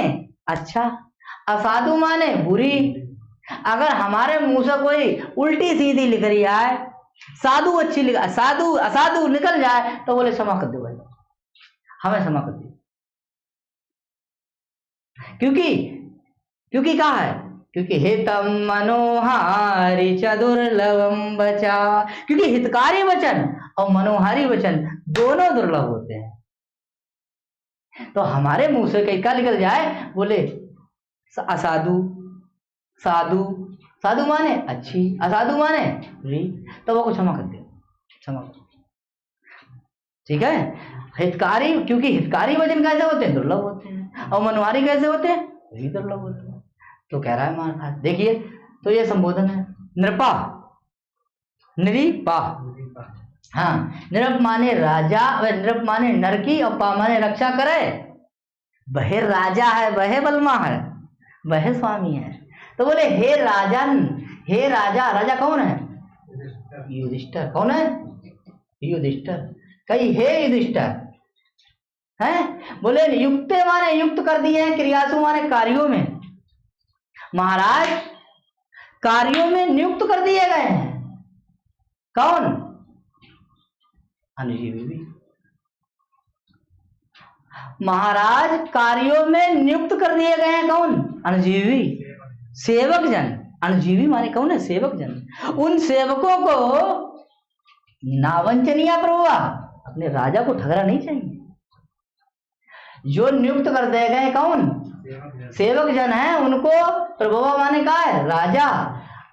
अच्छा, असाधु माने बुरी। अगर हमारे मुंह से कोई उल्टी सीधी लिख रही है, साधु अच्छी लिख, साधु असाधु निकल जाए तो बोले क्षमा कर दो भाई, हमें क्षमा कर दो। क्योंकि कहा है, क्योंकि हितम मनोहारी च दुर्लभम बचा, क्योंकि हितकारी वचन और मनोहारी वचन दोनों दुर्लभ होते हैं। तो हमारे मुंह से कई का निकल जाए, बोले असाधु, साधु, साधु माने अच्छी, असाधु माने बुरी, तो वो को क्षमा कर दे, क्षमा कर, ठीक है। हितकारी, क्योंकि हितकारी वचन कैसे होते हैं, दुर्लभ होते हैं, और मनोहारी कैसे होते हैं, वही दुर्लभ होते हैं। तो कह रहा है महाराज देखिए, तो ये संबोधन है नृपा, निरीपा। हाँ, नृप माने राजा, व नृप माने नर की, और पा माने रक्षा करे। वह राजा है, वह बलमा है, वह स्वामी है। तो बोले हे राजन, हे राजा, राजा कौन है, युधिष्ठिर। कौन है, युधिष्ठिर। कही हे युधिष्ठिर है, बोले युक्त माने युक्त कर दिए हैं, क्रियासु माने कार्यों में। महाराज कार्यों में नियुक्त कर दिए गए हैं, कौन, अनुजीवी। महाराज कार्यों में नियुक्त कर दिए गए हैं, कौन, अनुजीवी, सेवक जन। अनुजीवी माने कौन है, सेवक जन। उन सेवकों को नावंचनीय प्रभुआ, अपने राजा को ठगना नहीं चाहिए। जो नियुक्त कर दिए गए कौन, सेवक जन है, उनको प्रभुआ माने का है, राजा।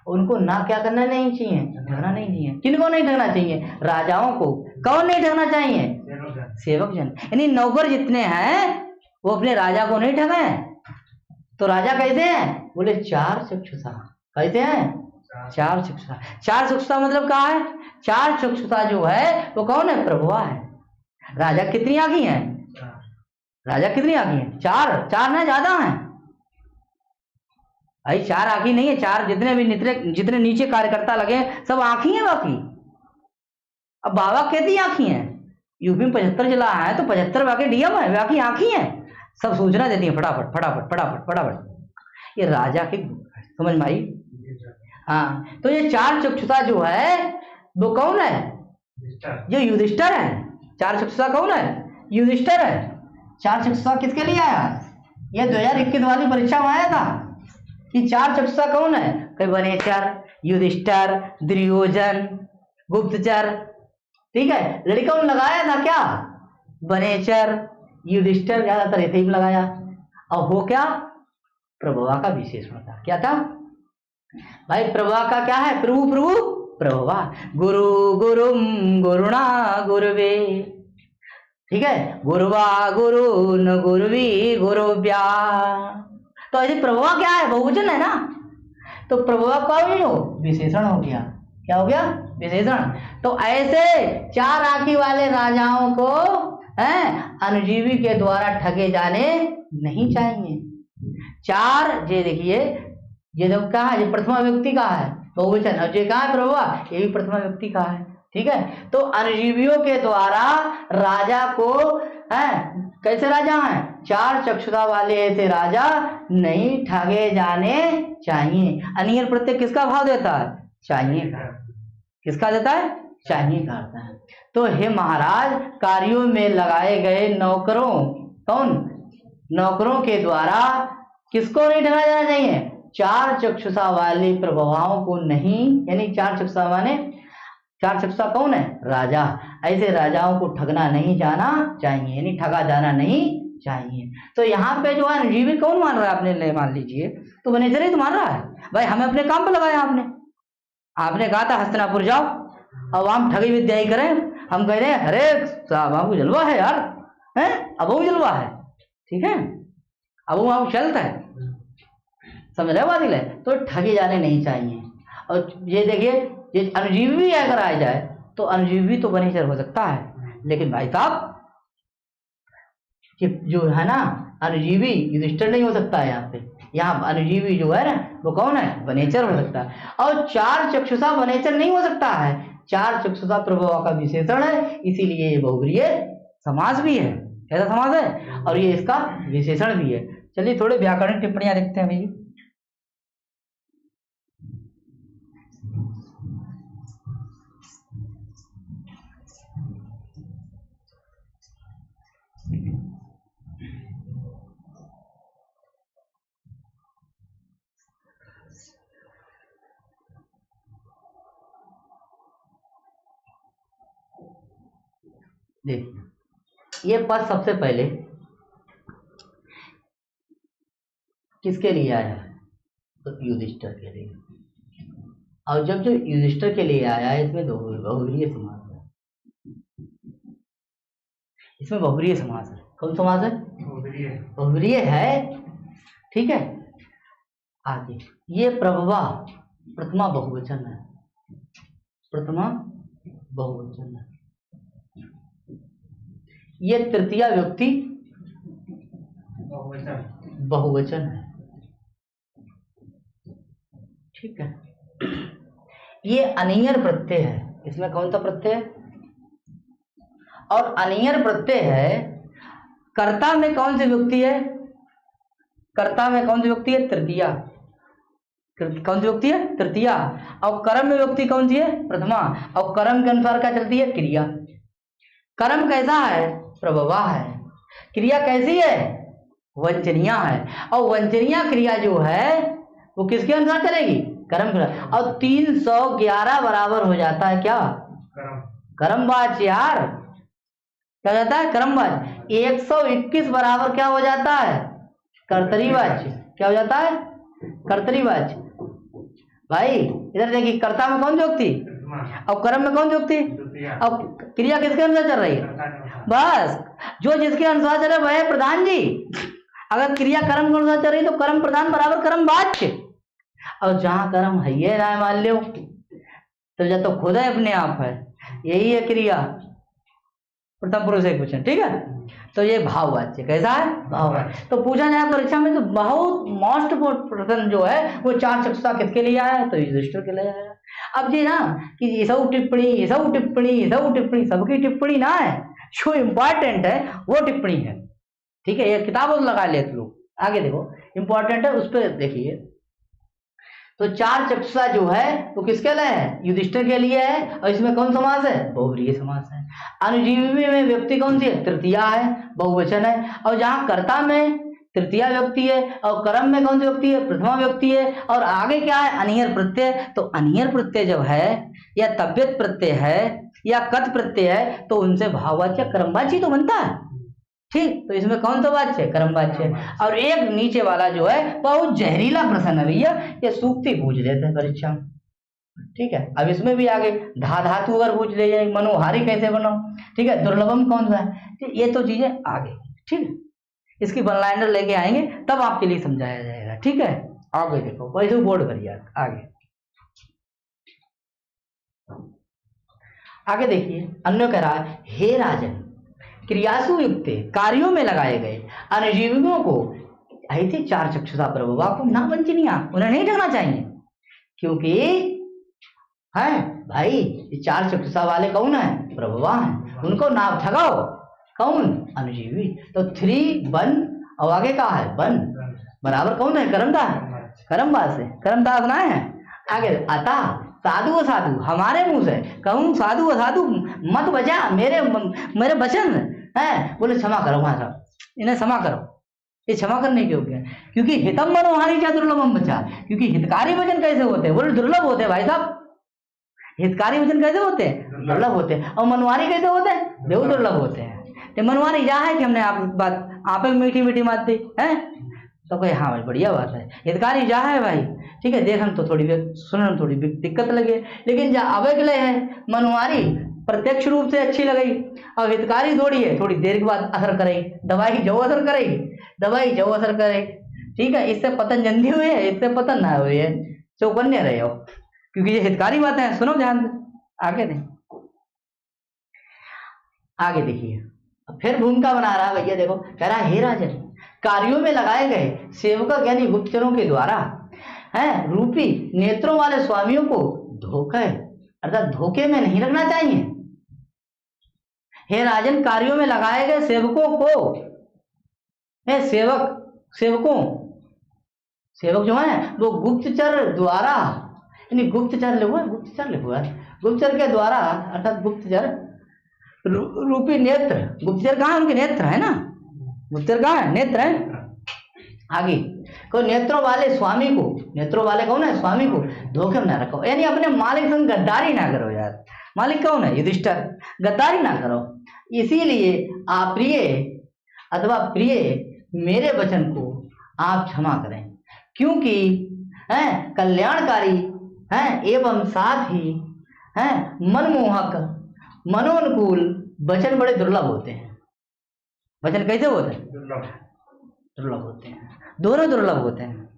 उनको ना क्या करना नहीं चाहिए, ठगना नहीं चाहिए। किनको नहीं ठगना चाहिए, राजाओं को। कौन नहीं ठगना चाहिए, सेवक जन। यानी नौकर जितने हैं वो अपने राजा को नहीं ठगे। तो राजा कैसे हैं, बोले चार चक्षुषा। कैसे हैं, चार चक्षुषा। चार चक्षुषा मतलब क्या है, चार चक्षुषा जो है वो कौन है, प्रभुआ है। राजा कितनी आंखें हैं, राजा कितनी आंखें हैं, चार। चार ना ज्यादा हैं भाई, चार आंखें नहीं है, चार जितने भी जितने नीचे कार्यकर्ता लगे सब आंखें हैं बाकी। अब बाबा कितनी आंखें हैं, यूपी में 75 जिला है तो 75 बाकी डीएम है, बाकी आंखें हैं, सब सूचना देती है फटाफट फटाफट फटाफट फटाफट। ये राजा की समझ में आई। हाँ, तो ये चार चक्षुषा जो है वो कौन है, जो युधिष्ठिर है। चार चक्षुषा कौन है, युधिष्ठिर है। चार चक्षुषा किसके लिए आया, ये 2021 वाली परीक्षा में आया था कि चार चक्षुषा कौन है, कई वनेचर, युधिष्ठिर, दुर्योधन, गुप्तचर। ठीक है, लड़का उन लगाया था क्या, वनेचर, युधिष्ठिर, ज्यादातर ऐसे ही लगाया। और वो क्या, प्रभुआ का विशेषण था। क्या था भाई, प्रभुआ का क्या है, प्रभु प्रभु प्रभुआ। गुरु गुरुम गुरुणा गुरुवे, ठीक है, गुरुवा गुरु न गुरुवी गुरुव्या। तो ऐसे प्रभुआ क्या है, बहुवचन है ना, तो प्रभुआ का भी हो विशेषण हो गया। क्या हो गया, विशेषण। तो ऐसे चार आंखी वाले राजाओं को अनुजीवी के द्वारा ठगे जाने नहीं चाहिए। चार, ये देखिए, ये जो कहा है, ये प्रथमा व्यक्ति का है बहुवचन, और ये कहा है प्रभुआ, ये भी प्रथमा व्यक्ति का है। ठीक है, तो अनुजीवियों के द्वारा राजा को कैसे राजा हैं, चार चक्षुषा वाले ऐसे राजा नहीं ठगे जाने चाहिए। अनियर प्रत्यय किसका भाव देता है, चाहिए का। किसका देता है, चाहिए का आता है। तो हे महाराज, कार्यों में लगाए गए नौकरों, कौन, नौकरों के द्वारा किसको नहीं ठगा जाना चाहिए? चार चक्षुषा वाले प्रभुओं को नहीं, यानी चार चक्षुषा माने चार चक्षुषा कौन है? राजा। ऐसे राजाओं को ठगना नहीं जाना चाहिए, यानी ठगा जाना नहीं चाहिए। तो यहाँ पे जो है अनुजीवी कौन मान रहा है? आपने मान लीजिए तो वनेचर ही तो मान रहा है भाई, हमें अपने काम पे लगाया आपने कहा था हस्तिनापुर जाओ, अब हम ठगी विद्या ही करें, हम कह रहे हैं अरे साहब आपको जलवा है यार, हैं अब वो जलवा है, ठीक है, अब वो आपको चलता है, समझ रहे बात है? तो ठगे जाने नहीं चाहिए। और ये देखिए, ये अनुजीवी भी अगर आ जाए तो अनुजीवी तो वनेचर हो सकता है, लेकिन भाई साहब जो है ना अनुजीवी युधिष्ठिर नहीं हो सकता है। यहाँ पे यहाँ अनुजीवी जो है ना वो कौन है? वनेचर हो सकता है। और चार चक्षुषा वनेचर नहीं हो सकता है, चार चक्षुषा प्रभव का विशेषण है, इसीलिए ये बहुब्रीय समास भी है। ऐसा समास है और ये इसका विशेषण भी है। चलिए थोड़े व्याकरण टिप्पणियां देखते हैं भैया। देखिए ये पद सबसे पहले किसके लिए आया है? तो युधिष्ठिर के लिए। और जब जो युधिष्ठिर के लिए आया है इसमें बहुब्रीय समास है, इसमें बहुब्रीय समास है। कौन समास है? बहुब्रीय है, ठीक है। आगे ये प्रभवा प्रथमा बहुवचन है, प्रथमा बहुवचन है। ये तृतीया व्यक्ति बहुवचन है, ठीक है। ये अनियर प्रत्यय है, इसमें कौन सा प्रत्यय है? और अनियर प्रत्यय है। कर्ता में कौन सी व्यक्ति है? कर्ता में कौन सी व्यक्ति है? तृतीया। कौन सी व्यक्ति है? तृतीया। और कर्म में व्यक्ति कौन सी है? प्रथमा। और कर्म के अनुसार क्या चलती है? क्रिया। कर्म कैसा है? प्रभवा है। क्रिया कैसी है? वंचनीय है। और वंचनीय क्रिया जो है वो किसके अनुसार चलेगी? कर्म के। और 311 बराबर हो जाता है क्या? कर्मवाच्य यार, क्या हो जाता है? कर्मवाच्य। 121 बराबर क्या हो जाता है? कर्तरीवाच्य। क्या हो जाता है? कर्तरीवाच्य। भाई इधर देखिए, कर्ता में कौन सी व्यक्ति और कर्म में कौन सी व्यक्ति, अब क्रिया किसके अनुसार चल रही है? बस जो जिसके अनुसार चल रहा है वह है प्रधान जी। अगर क्रिया कर्म के अनुसार चल रही तो कर्म प्रधान बराबर कर्म वाच्य। और जहां कर्म है ये ना मान लो तो जब तो खुद है अपने आप है, यही है क्रिया, प्रथम पुरुष एक वचन, ठीक है। तो ये भाववाच्य कैसा है? भाववाच्य। तो पूछा जाए परीक्षा में तो बहुत मोस्ट प्रश्न जो है वो चार चक्षुषा किसके लिए आया है? तो युधिष्ठिर के लिए आया। अब ये ना कि ये सब टिप्पणी, ये सब टिप्पणी, ये सब टिप्पणी, सबकी टिप्पणी ना है, जो इम्पोर्टेंट है वो टिप्पणी है, ठीक है। ये किताबों लगा लेते लोग, आगे देखो इम्पोर्टेंट है उस पर देखिए। तो चार चक्षुषा जो है वो किसके लिए है? युधिष्ठिर के लिए है। और इसमें कौन समास है? बहुब्रीय समास है। अनुजीवी में व्यक्ति कौन सी है? तृतीया है, बहुवचन है। और जहां कर्ता में तृतीया व्यक्ति है और कर्म में कौन सी व्यक्ति है? प्रथमा व्यक्ति है। और आगे क्या है? अनियर प्रत्यय। तो अनियर प्रत्यय जब है या तव्यत प्रत्यय है या कत प्रत्यय है तो उनसे भाववाच्य कर्मवाच्य तो बनता है, ठीक। तो इसमें कौन सा वाच्य? कर्मवाच्य। और एक नीचे वाला जो है बहुत जहरीला प्रश्न है भैया, ये सूक्ति पूछ लेते हैं परीक्षा में, ठीक है। अब इसमें भी आगे धातु अगर पूछ ले जाए, मनोहारी कैसे बनाओ, ठीक है, दुर्लभम कौन सा है, ये तो चीजें आगे, ठीक है। इसकी वन लाइनर लेके आएंगे तब आपके लिए समझाया जाएगा, ठीक है। आगे देखो वैसे बोर्ड करिए आगे देखिए। अन्य कह रहा है, हे राजन क्रियासु युक्त कार्यों में लगाए गए अनुजीवियों को ऐसे चार चक्षुषा प्रभवा को ना वंचनीय, उन्हें नहीं ठगना चाहिए, क्योंकि है भाई ये चार चक्षुषा वाले कौन है? प्रभवा है, उनको ना ठगाओ। कौन? अनुजीवी। तो 3 वन और आगे का है वन बराबर कौन है? कर्मदास। कर्मवास है, कर्मदास ना है। आगे अतः साधु साधु हमारे मुंह से कहूँ साधु साधु मत बचा, मेरे वचन है, बोले क्षमा करो महाराज, इन्हें क्षमा करो, ये क्षमा करने के योग्य है, क्योंकि हितम मनोहारी क्या दुर्लभम बचा, क्योंकि हितकारी वचन कैसे होते हैं, बोले दुर्लभ होते हैं भाई साहब। हितकारी वचन कैसे होते हैं, दुर्लभ होते हैं, और मनोहारी कैसे होते हैं, बेहद दुर्लभ होते हैं। तो मनोहारी यह है कि हमने आप बात आप मीठी मीठी बात दी है, तो कहे हाँ भाई बढ़िया बात है। हितकारी जा है भाई, ठीक है, देखन तो थोड़ी सुनन थोड़ी दिक्कत लगे, लेकिन जा अवगले है मनोहारी प्रत्यक्ष रूप से अच्छी लगी, और हितकारी थोड़ी है, थोड़ी देर के बाद असर करेगी, दवाई जो असर करेगी, दवाई जो असर करेगी, ठीक है। इससे पतन जल्दी हुई है, इससे पतन ना हुई है, चौकन्ने रहे हो, क्योंकि ये हितकारी बातें हैं। सुनो ध्यान आगे नहीं, आगे देखिए, फिर भूमिका बना रहा है भैया, देखो कह रहा है हे राजन, कार्यों में लगाए गए सेवक यानी गुप्तचरों के द्वारा है रूपी नेत्रों वाले स्वामियों को धोखे अर्थात धोखे में नहीं रखना चाहिए। हे राजन, कार्यों में लगाए गए सेवकों को, सेवक जो है वो गुप्तचर द्वारा, यानी गुप्तचर गुप्तचर के द्वारा अर्थात गुप्तचर रूपी नेत्र, गुप्तचर कहाँ उनके नेत्र है ना, गुप्तचर कहाँ है, नेत्र है। आगे को नेत्रों वाले स्वामी को, नेत्रों वाले कौन है, स्वामी को धोखे में ना रखो, यानी अपने मालिक संग गद्दारी ना करो यार। मालिक कौन है, युधिष्ठिर, गद्दारी ना करो। इसीलिए अप्रिय अथवा प्रिय मेरे वचन को आप क्षमा करें, क्योंकि कल्याणकारी एवं साथ ही मनमोहक मनोनुकूल वचन बड़े दुर्लभ होते हैं। वचन कैसे होते हैं, दुर्लभ होते हैं, दोनों दुर्लभ होते हैं,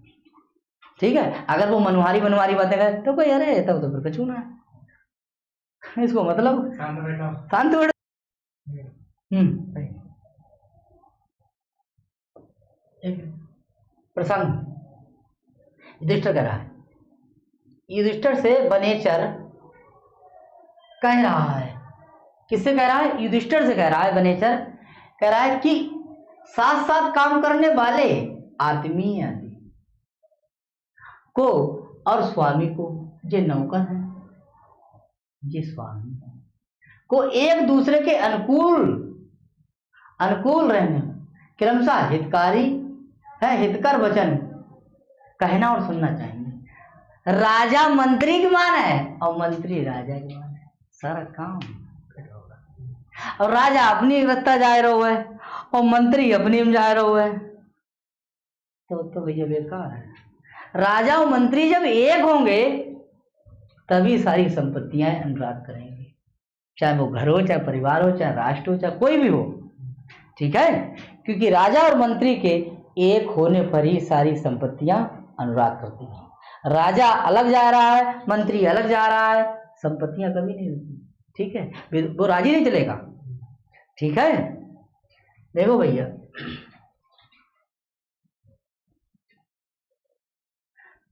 ठीक है। अगर वो मनोहारी बातें करे तो कोई अरे तब तो फिर कछू ना है, इसको मतलब शांत बैठो। प्रसंग युधिष्ठिर कह रहा है, युधिष्ठिर से वनेचर कह रहा है, किससे कह रहा है, युधिष्ठिर से कह रहा है। वनेचर कह रहा है कि साथ साथ काम करने वाले आदमी को और स्वामी को, ये नौकर है, ये स्वामी है, को एक दूसरे के अनुकूल रहने क्रमशः हितकर वचन कहना और सुनना चाहिए। राजा मंत्री की मान है और मंत्री राजा की मान है, सारा काम होगा। और राजा अपनी व्यवस्था जा रहा है और मंत्री अपनी में जा रहा है, तो भैया बेकार है। राजा और मंत्री जब एक होंगे तभी सारी संपत्तियां अनुराग करेंगे, चाहे वो घर हो, चाहे परिवार हो, चाहे राष्ट्र हो, चाहे कोई भी हो, ठीक है। क्योंकि राजा और मंत्री के एक होने पर ही सारी संपत्तियां अनुराग करती हैं। राजा अलग जा रहा है, मंत्री अलग जा रहा है, संपत्तियां कभी नहीं होती, ठीक है, वो राजी नहीं चलेगा, ठीक है। देखो भैया,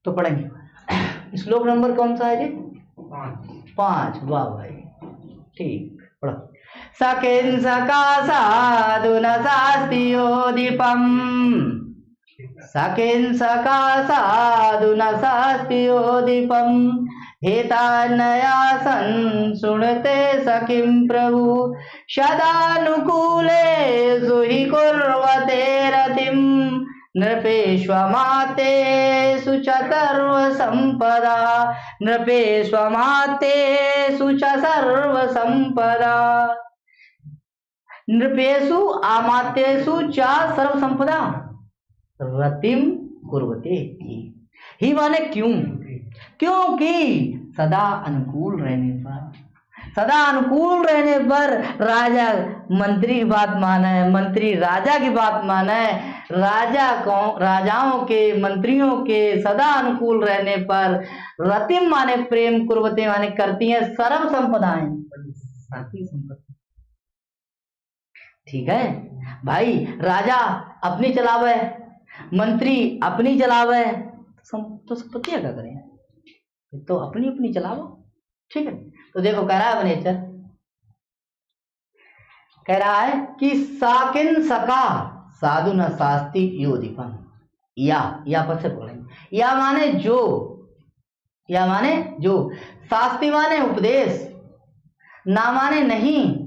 तो पढ़ेंगे श्लोक नंबर कौन सा है जी, 5। वाह भाई, ठीक, पढ़ो। सकिन सका साधु न शास्त्योदीपम, सकिन सका साधु न शास्त्योदीपम, हेतान्नया सन् सुनते सखिं प्रभु, सदानुकूले सुहि कुर्वते रतिं, नृपेष्वमातेषु च सर्वसम्पदा, नृपेष्वमातेषु च सर्वसम्पदा, नृपेषु आमात्येषु च सर्वसंपदा, रतिम कुर्वते ही माने क्यों, क्योंकि सदा अनुकूल रहने पर राजा मंत्री की बात माने, मंत्री राजा की बात माने, राजाओं के मंत्रियों के सदा अनुकूल रहने पर रतिम माने प्रेम, कुर्वते माने करती हैं सर्व संपदाएं, सारी संपत्ति, ठीक है भाई। राजा अपनी चलावे, मंत्री अपनी चलावे, तो संपत्तियां क्या करें, तो अपनी अपनी चलावो, ठीक है। तो देखो कह रहा है वनेचर, कह रहा है कि साकिन सका साधु न शास्ति योदीपम, या पद से पकड़ेंगे, या माने जो, शास्ति माने उपदेश, ना माने नहीं,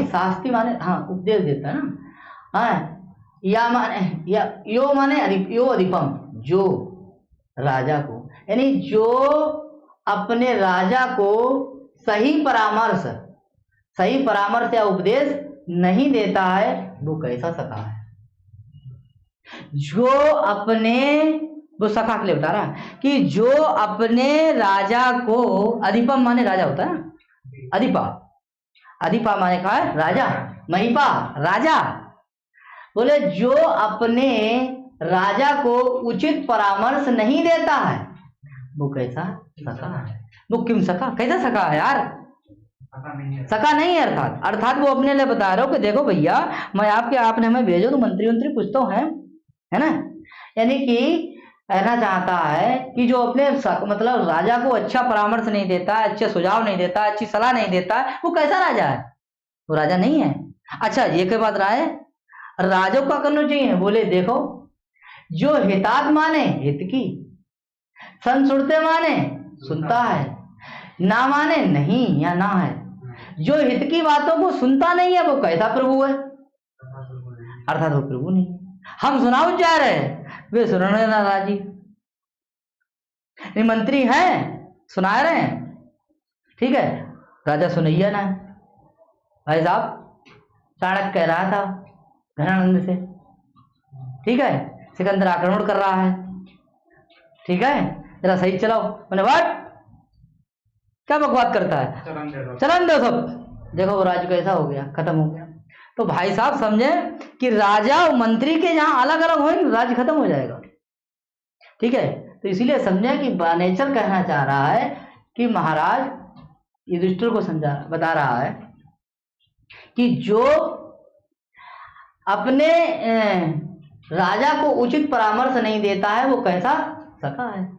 शास्ति माने हाँ उपदेश देता है ना, हाँ, या माने या यो माने यो अधिपम, जो राजा को, यानी जो अपने राजा को सही परामर्श या उपदेश नहीं देता है वो कैसा सखा है। जो अपने, वो सखा के लिए बता रहा कि जो अपने राजा को, अधिपम माने राजा होता है, अधिपा माने क्या है, राजा, महिपा राजा, बोले जो अपने राजा को उचित परामर्श नहीं देता है वो कैसा सखा है। वो क्यों सखा, कैसा सखा है यार, सखा नहीं है। अर्थात वो अपने लिए बता रहा हो कि देखो भैया मैं आपने हमें भेजो तो मंत्री कुछ तो है ना, यानी कि कहना चाहता है कि जो अपने मतलब राजा को अच्छा परामर्श नहीं देता, अच्छे सुझाव नहीं देता, अच्छी सलाह नहीं देता, वो कैसा राजा है, वो राजा नहीं है। अच्छा ये क्या बात रहा है, राजा को क्या करना चाहिए, बोले देखो जो हितात माने हित की, सन सुनते माने सुनता है, ना माने नहीं या ना है। जो हित की बातों को सुनता नहीं है वो कैसा प्रभु है, अर्थात वो प्रभु नहीं है। हम सुनाओ जा रहे हैं, वे सुनने ना राजी, मंत्री हैं सुना रहे हैं, ठीक है, राजा सुनैया ना। भाई साहब चाणक्य कह रहा था धनानंद से, ठीक है, सिकंदर आक्रमण कर रहा है, ठीक है, जरा सही चलाओ, मैंने व्हाट क्या बकवास करता है, चलन दो सब, देखो वो राज्य कैसा हो गया, खत्म हो गया। तो भाई साहब समझे कि राजा और मंत्री के जहां अलग अलग होंगे राज्य खत्म हो जाएगा, ठीक है। तो इसीलिए समझे कि नेचर कहना चाह रहा है कि महाराज युधिष्ठिर को बता रहा है कि जो अपने राजा को उचित परामर्श नहीं देता है वो कैसा सखा है,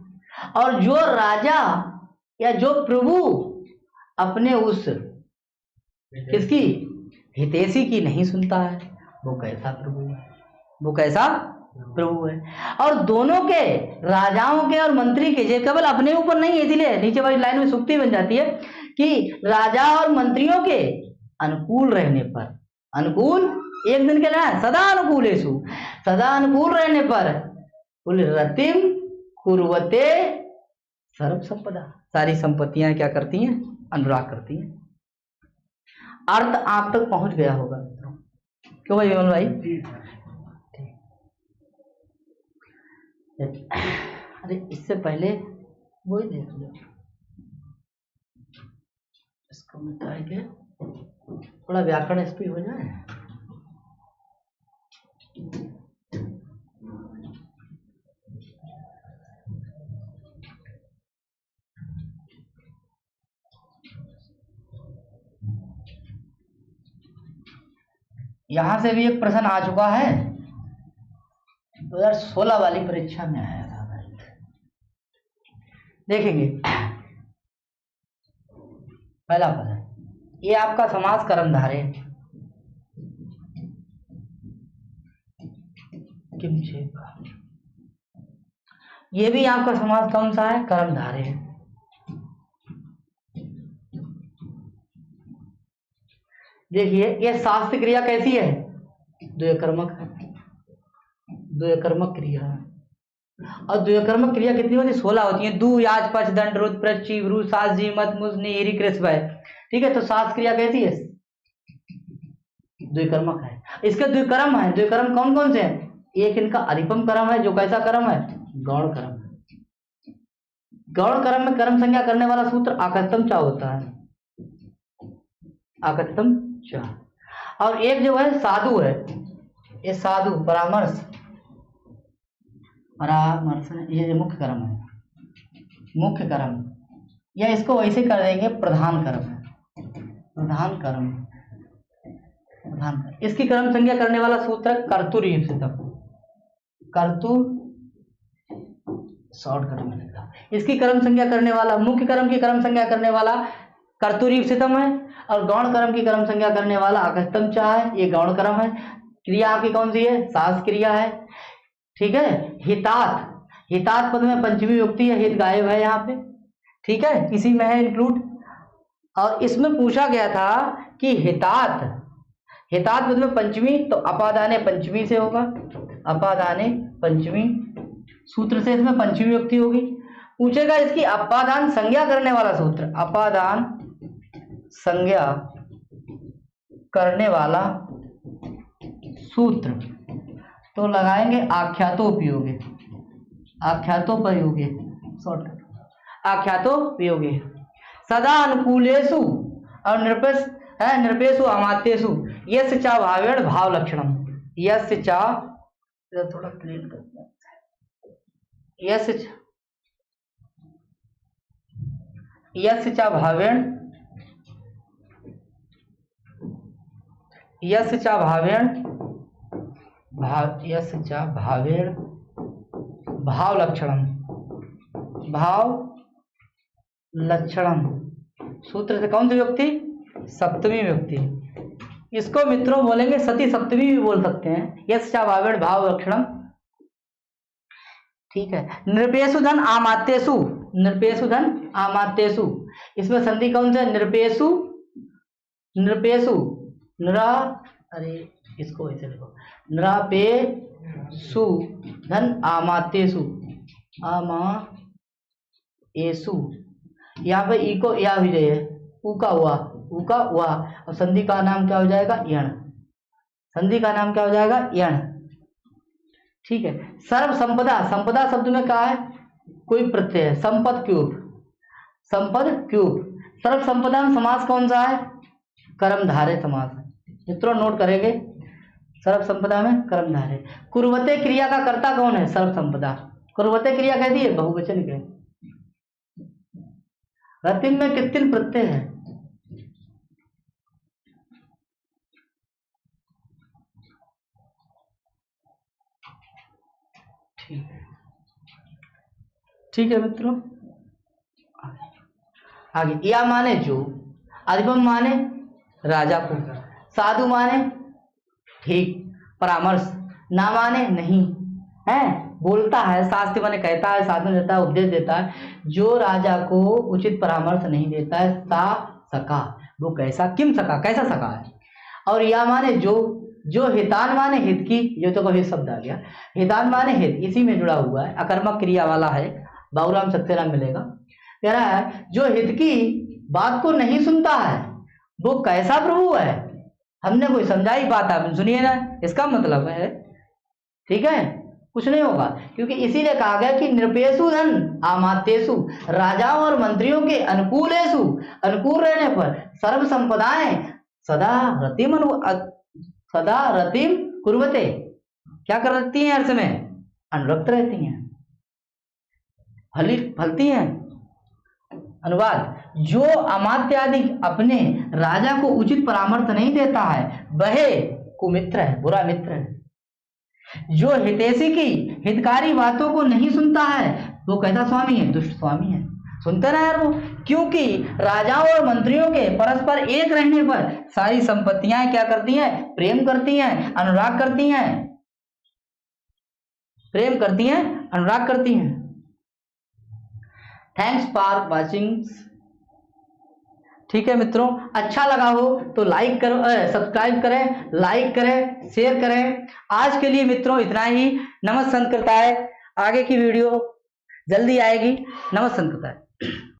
और जो राजा या जो प्रभु अपने उस किसकी हितैषी की नहीं सुनता है वो कैसा प्रभु है, वो कैसा प्रभु है। और दोनों के, राजाओं के और मंत्री के, जो केवल अपने ऊपर नहीं है, इसीलिए नीचे वाली लाइन में सूक्ति बन जाती है कि राजा और मंत्रियों के अनुकूल रहने पर, अनुकूल एक दिन के लिए सदा अनुकूलेषु, सदा अनुकूल रहने पर रतिम कुर्वते सर्व संपदा, सारी संपत्तियां क्या करती हैं, अनुराग करती हैं। अर्थ आप तक पहुंच गया होगा क्यों भाई विमल भाई? अरे इससे पहले वही देख लो, इसको मिटा के थोड़ा व्याकरण स्पीड हो जाए। यहां से भी एक प्रश्न आ चुका है, 2016 वाली परीक्षा में आया था भाई, देखेंगे। पहला प्रश्न, ये आपका समास कर्मधारय ये भी आपका समास कौन सा है, कर्मधारय है। देखिए ये शास्त्र क्रिया कैसी है, द्वयकर्मक है, द्वयकर्मक क्रिया है। और द्वयकर्मक क्रिया कितनी होती है, 16 होती है। दू, याज, पच, दंड, रुद, प्रची, वृ, सास, जी, मत, मुज, नीरी, कृष्ण, ठीक है। तो शास्त्र क्रिया कैसी है, द्वयकर्मक है। इसके द्विकर्म है, द्विकर्म कौन कौन से हैं, एक इनका अधिपम कर्म है, जो कैसा कर्म है, गौण कर्म है। गौण कर्म में कर्म संज्ञा करने वाला सूत्र आकर्तम चा होता है, आकर्तम चा। और एक जो है साधु है, ये साधु परामर्श, परामर्श ये मुख्य कर्म है, मुख्य कर्म, या इसको वैसे कर देंगे प्रधान कर्म है, प्रधान कर्म, प्रधान कर्म। इसकी कर्म संज्ञा करने वाला सूत्र कर्तुर ईप्सितम, कर्तुर शॉर्टकट में लिखा। इसकी कर्म संज्ञा करने वाला, मुख्य कर्म की कर्म संज्ञा करने वाला कर्तुर ईप्सितम है, और गौण कर्म की कर्म संज्ञा करने वाला आकर्तम चा है, ये गौण कर्म है। क्रिया आपकी कौन सी है, सास क्रिया है, ठीक है। हितात, हितात पद में पंचमी युक्ति है, हित गायब है यहाँ पे, ठीक है, इसी में है इंक्लूड। और इसमें पूछा गया था कि हितात हितात् पद में पंचमी, तो अपादाने पंचमी से होगा, अपादाने पंचमी सूत्र से इसमें पंचमी व्यक्ति होगी। पूछेगा इसकी अपादान संज्ञा करने वाला सूत्र, अपादान संज्ञा करने वाला सूत्र, तो लगाएंगे आख्यातोपयोगी, आख्यातोपयोगी शॉर्टकट, आख्यातोपयोगी। सदा अनुकूलेषु और नृपेषु अमात्येषु यस्य च भावेण भाव लक्षणम, यस्य च, थोड़ा क्लीन करते हैं, यस्य च भावेण, यस्य च भावेण भाव लक्षणम, भाव लक्षणम सूत्र से कौन सी व्यक्ति, सप्तमी व्यक्ति। इसको मित्रों बोलेंगे सती सप्तमी भी बोल सकते हैं, यस्य च भावेण भाव लक्षणम, ठीक है। नृपेषु धन आमात्येषु, नृपेषु धन आमात्येषु, इसमें संधि कौन सा है, नृपेषु, नृपेषु नृ, अरे इसको ऐसे लिखो, नृपेषु धन आमात्येषु, आमाएषु, यहाँ पे ई को या हो जाए, ऊ का हुआ, ऊ का हुआ, और संधि का नाम क्या हो जाएगा, यण, संधि का नाम क्या हो जाएगा, यण, ठीक है। सर्व संपदा, संपदा शब्द में क्या है, कोई प्रत्यय है, संपद क्यूब, संपद क्यूब। सर्व संपदा में समास कौन सा है, कर्मधारय समास है, मित्रों नोट करेंगे, सर्व संपदा में कर्मधारय। कुर्वते क्रिया का कर्ता कौन है, सर्व संपदा, कुर्वते क्रिया कहती है बहुवचन के। रतिम में कितने प्रत्यय है, ठीक है मित्रों। आगे या माने जो, अधिपम माने राजा को, साधु माने ठीक परामर्श, ना माने नहीं है, बोलता है, शास्त्र माने कहता है, साधन देता है, उपदेश देता है, जो राजा को उचित परामर्श नहीं देता है, सा सका, वो कैसा, किम सका, कैसा सका है। और या माने जो हितान माने हित की, ये तो कोई शब्द आ गया, हितान माने हित, इसी में जुड़ा हुआ है, अकर्मक क्रिया वाला है, बाबूराम सत्यनाम मिलेगा। कह रहा है जो हित की बात को नहीं सुनता है वो कैसा प्रभु है, हमने कोई समझाई बात आप सुनिए ना, इसका मतलब है, ठीक है, कुछ नहीं होगा, क्योंकि इसीलिए कहा गया कि नृपेषु धन आमात्येषु, राजाओं और मंत्रियों के अनुकूलेषु, अनुकूल रहने पर सर्व संपदाएं सदा रतिम कुर्वते, क्या कर रहती हैं, हर समय अनुरक्त रहती हैं, फलती हैं। अनुवाद, जो अमात्य आदि अपने राजा को उचित परामर्श नहीं देता है वह कुमित्र है, बुरा मित्र है। जो हितैषी की हितकारी बातों को नहीं सुनता है वो कैसा स्वामी है, दुष्ट स्वामी है। सुनते ना यार वो, क्योंकि राजाओं और मंत्रियों के परस्पर एक रहने पर सारी संपत्तियां क्या करती हैं, प्रेम करती हैं, अनुराग करती हैं, प्रेम करती हैं, अनुराग करती हैं। Thanks for watching. ठीक है मित्रों, अच्छा लगा हो तो लाइक करो, सब्सक्राइब करें, लाइक करें, शेयर करें। आज के लिए मित्रों इतना ही। नमः संस्कृताय। आगे की वीडियो जल्दी आएगी। नमः संस्कृताय।